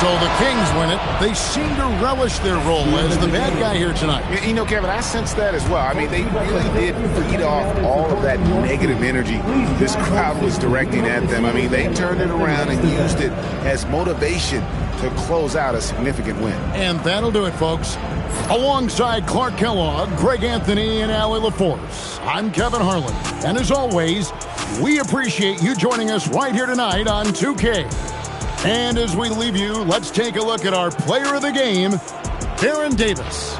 So the Kings win it. They seem to relish their role as the bad guy here tonight. You know, Kevin, I sense that as well. I mean, they really did feed off all of that negative energy this crowd was directing at them. I mean, they turned it around and used it as motivation to close out a significant win. And that'll do it, folks. Alongside Clark Kellogg, Greg Anthony, and Allie LaForce, I'm Kevin Harlan. And as always, we appreciate you joining us right here tonight on 2K. And as we leave you, let's take a look at our player of the game, Aaron Davis.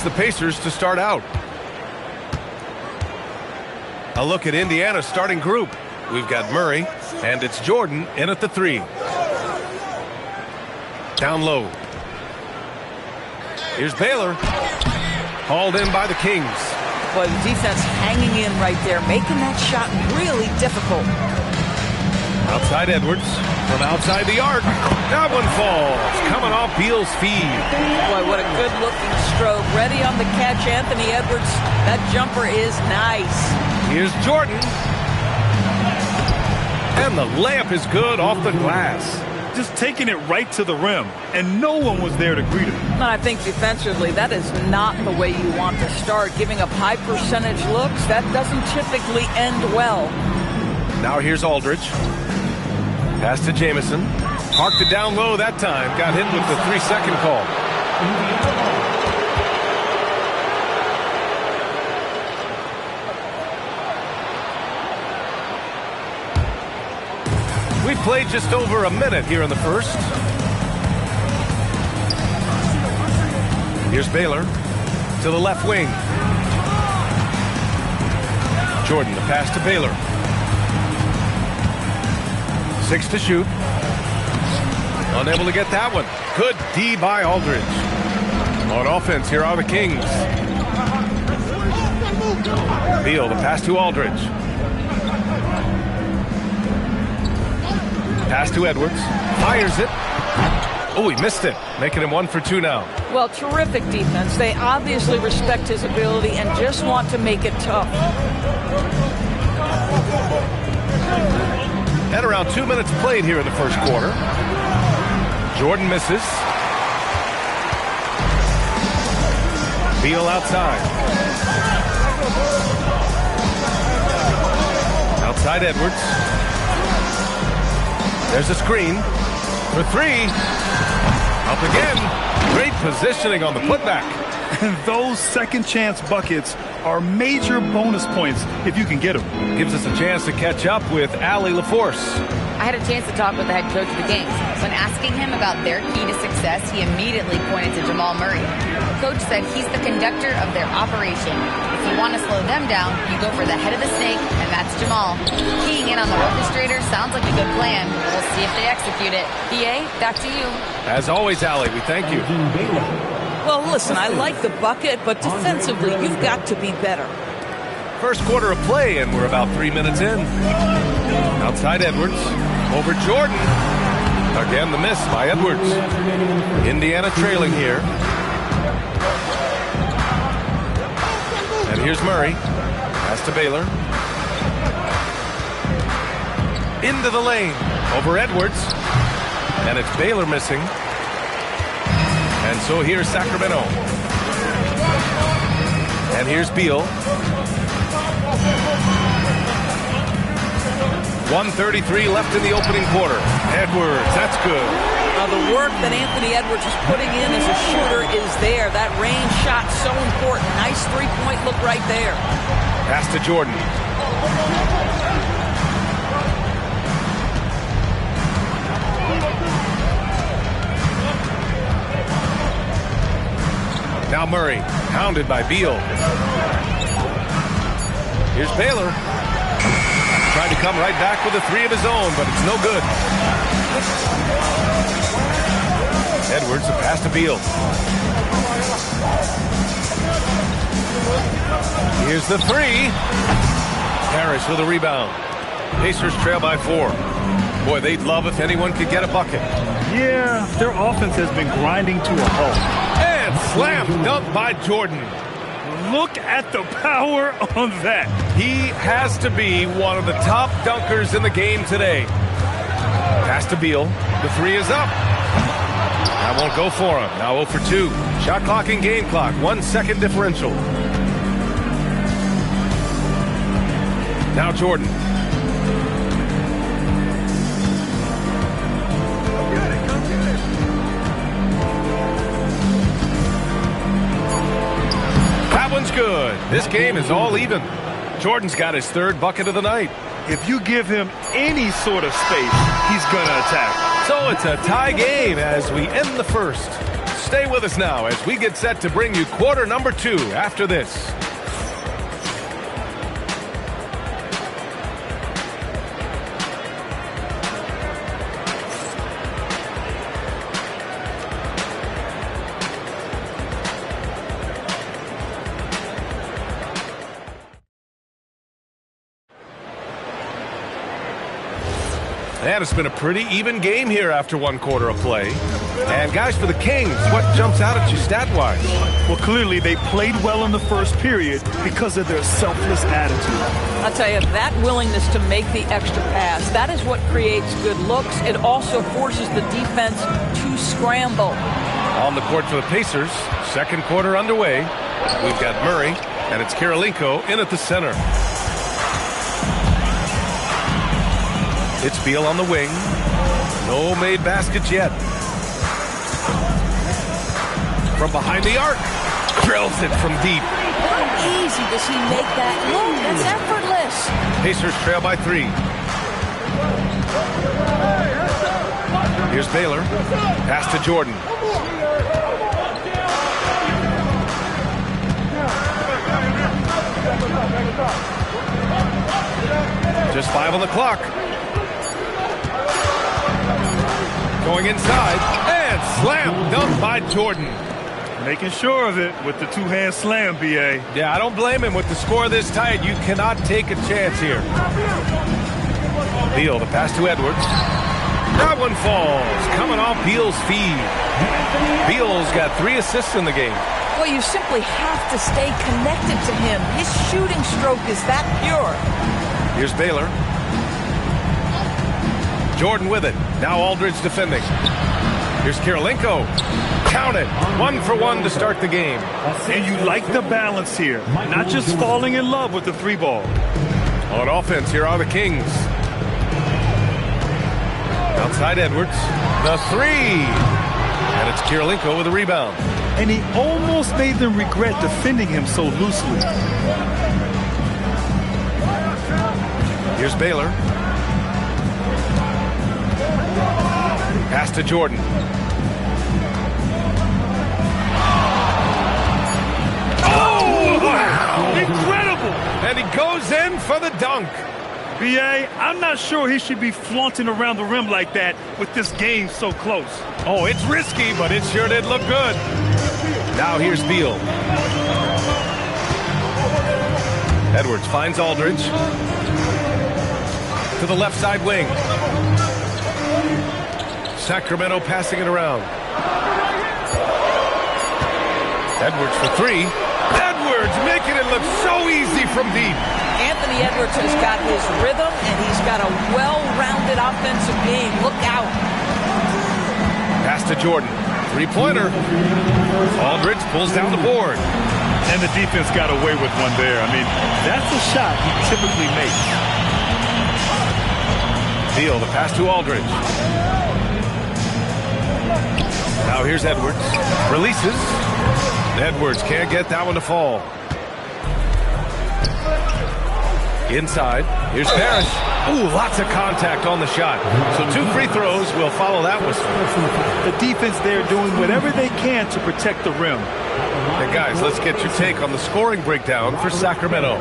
It's the Pacers to start out. A look at Indiana's starting group. We've got Murray, and it's Jordan in at the 3. Down low. Here's Baylor. Hauled in by the Kings. Boy, the defense hanging in right there, making that shot really difficult. Outside Edwards. From outside the arc. That one falls. Coming off Beal's feed. Boy, what a good-looking stroke. Ready on the catch, Anthony Edwards. That jumper is nice. Here's Jordan. And the layup is good off the glass. Just taking it right to the rim, and no one was there to greet him. And I think defensively, that is not the way you want to start. Giving up high percentage looks, that doesn't typically end well. Now here's Aldridge. Pass to Jamison. Parked it down low that time. Got hit with the 3-second call. We played just over a minute here in the first. Here's Baylor to the left wing. Jordan, the pass to Baylor. 6 to shoot. Unable to get that one. Good D by Aldridge. On offense, here are the Kings. Beal, the pass to Aldridge. Pass to Edwards. Fires it. Oh, he missed it. Making him 1 for 2 now. Well, terrific defense. They obviously respect his ability and just want to make it tough. And around 2 minutes played here in the first quarter. Jordan misses. Beal outside. Outside Edwards. There's a screen for 3. Up again. Great positioning on the putback. And those second chance buckets are major bonus points if you can get them. Gives us a chance to catch up with Allie LaForce. I had a chance to talk with the head coach of the Kings. When asking him about their key to success, he immediately pointed to Jamal Murray. The coach said he's the conductor of their operation. If you want to slow them down, you go for the head of the snake, and that's Jamal. Keying in on the orchestrator sounds like a good plan. We'll see if they execute it. PA, back to you. As always, Allie, we thank you. Well, listen, I like the bucket, but defensively, you've got to be better. First quarter of play, and we're about 3 minutes in. Outside Edwards. Over Jordan. Again, the miss by Edwards. Indiana trailing here. And here's Murray. Pass to Baylor. Into the lane. Over Edwards. And it's Baylor missing. And so here's Sacramento. And here's Beal. 1:33 left in the opening quarter. Edwards, that's good. Now the work that Anthony Edwards is putting in as a shooter is there. That range shot so important. Nice three-point look right there. Pass to Jordan. Now Murray, hounded by Beal. Here's Baylor. Tried to come right back with a 3 of his own, but it's no good. Edwards, a pass to Beal. Here's the 3. Parrish with a rebound. Pacers trail by 4. Boy, they'd love if anyone could get a bucket. Yeah, their offense has been grinding to a halt. And slam dunk by Jordan. Look at the power on that. He has to be one of the top dunkers in the game today. Pass to Beal. The 3 is up. That won't go for him. Now 0 for 2. Shot clock and game clock. 1 second differential. Now Jordan. That one's good. This game is all even. Jordan's got his 3rd bucket of the night. If you give him any sort of space, he's going to attack. So it's a tie game as we end the first. Stay with us now as we get set to bring you quarter number 2 after this. And it's been a pretty even game here after one quarter of play. And guys, for the Kings, what jumps out at you stat-wise? Well, clearly they played well in the first period because of their selfless attitude. I'll tell you, that willingness to make the extra pass, that is what creates good looks. It also forces the defense to scramble. On the court for the Pacers, second quarter underway. We've got Murray, and it's Kirilenko in at the center. It's Beal on the wing. No made baskets yet. From behind the arc. Drills it from deep. How easy does he make that look? That's effortless. Pacers trail by 3. Here's Baylor. Pass to Jordan. Just 5 on the clock. Going inside, and slam dunk by Jordan. Making sure of it with the two-hand slam, B.A. Yeah, I don't blame him with the score this tight. You cannot take a chance here. Beal, the pass to Edwards. That one falls, coming off Beal's feed. Beal's got 3 assists in the game. Well, you simply have to stay connected to him. His shooting stroke is that pure. Here's Baylor. Jordan with it. Now Aldridge defending. Here's Kirilenko. Count it. 1 for 1 to start the game. And you like the balance here. Not just falling in love with the 3-ball. On offense, here are the Kings. Outside Edwards. The 3. And it's Kirilenko with a rebound. And he almost made them regret defending him so loosely. Here's Baylor. Pass to Jordan. Oh, wow. Incredible. And he goes in for the dunk. B.A., I'm not sure he should be flaunting around the rim like that with this game so close. Oh, it's risky, but it sure did look good. Now here's Beal. Edwards finds Aldridge. To the left side wing. Sacramento passing it around. Edwards for 3. Edwards making it look so easy from deep. Anthony Edwards has got his rhythm, and he's got a well-rounded offensive game. Look out. Pass to Jordan. 3-pointer. Aldridge pulls down the board. And the defense got away with one there. I mean, that's a shot he typically makes. Beal, the pass to Aldridge. Now here's Edwards. Releases. Edwards can't get that one to fall. Inside. Here's Parrish. Ooh, lots of contact on the shot. So 2 free throws will follow that whistle. The defense there doing whatever they can to protect the rim. And guys, let's get your take on the scoring breakdown for Sacramento.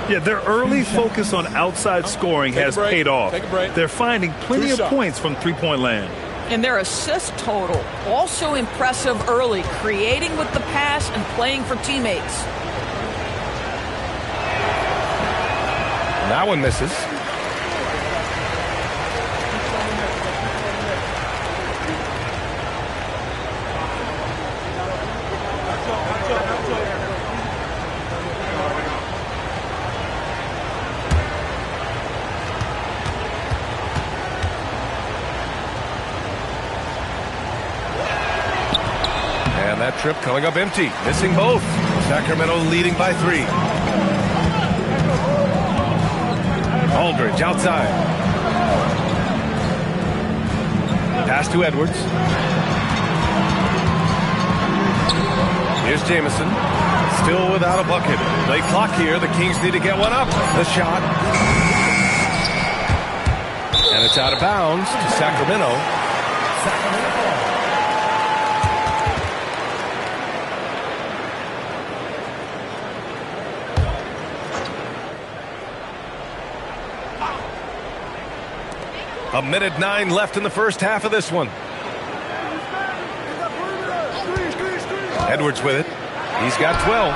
Yeah, their early focus on outside scoring has paid off. They're finding plenty of points from three-point land. And their assist total, also impressive early, creating with the pass and playing for teammates. That one misses. And that trip coming up empty, missing both. Sacramento leading by 3. Aldridge outside. Pass to Edwards. Here's Jamison. Still without a bucket. Late clock here. The Kings need to get one up. The shot. And it's out of bounds to Sacramento. 1:09 left in the first half of this one. Edwards with it. He's got 12.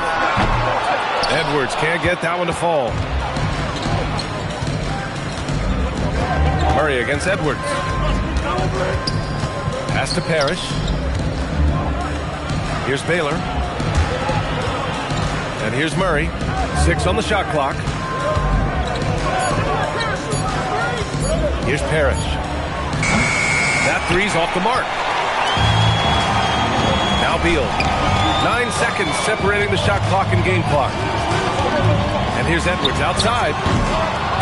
Edwards can't get that one to fall. Murray against Edwards. Pass to Parrish. Here's Baylor. And here's Murray. 6 on the shot clock. Here's Parrish. That three's off the mark. Now Beal. 9 seconds separating the shot clock and game clock. And here's Edwards outside.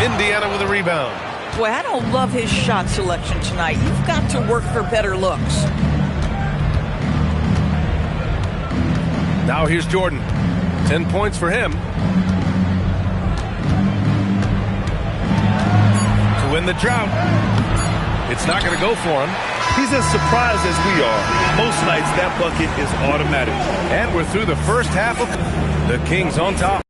Indiana with a rebound. Boy, I don't love his shot selection tonight. You've got to work for better looks. Now here's Jordan. 10 points for him. To win the drought. It's not going to go for him. He's as surprised as we are. Most nights that bucket is automatic. And we're through the first half of the Kings on top.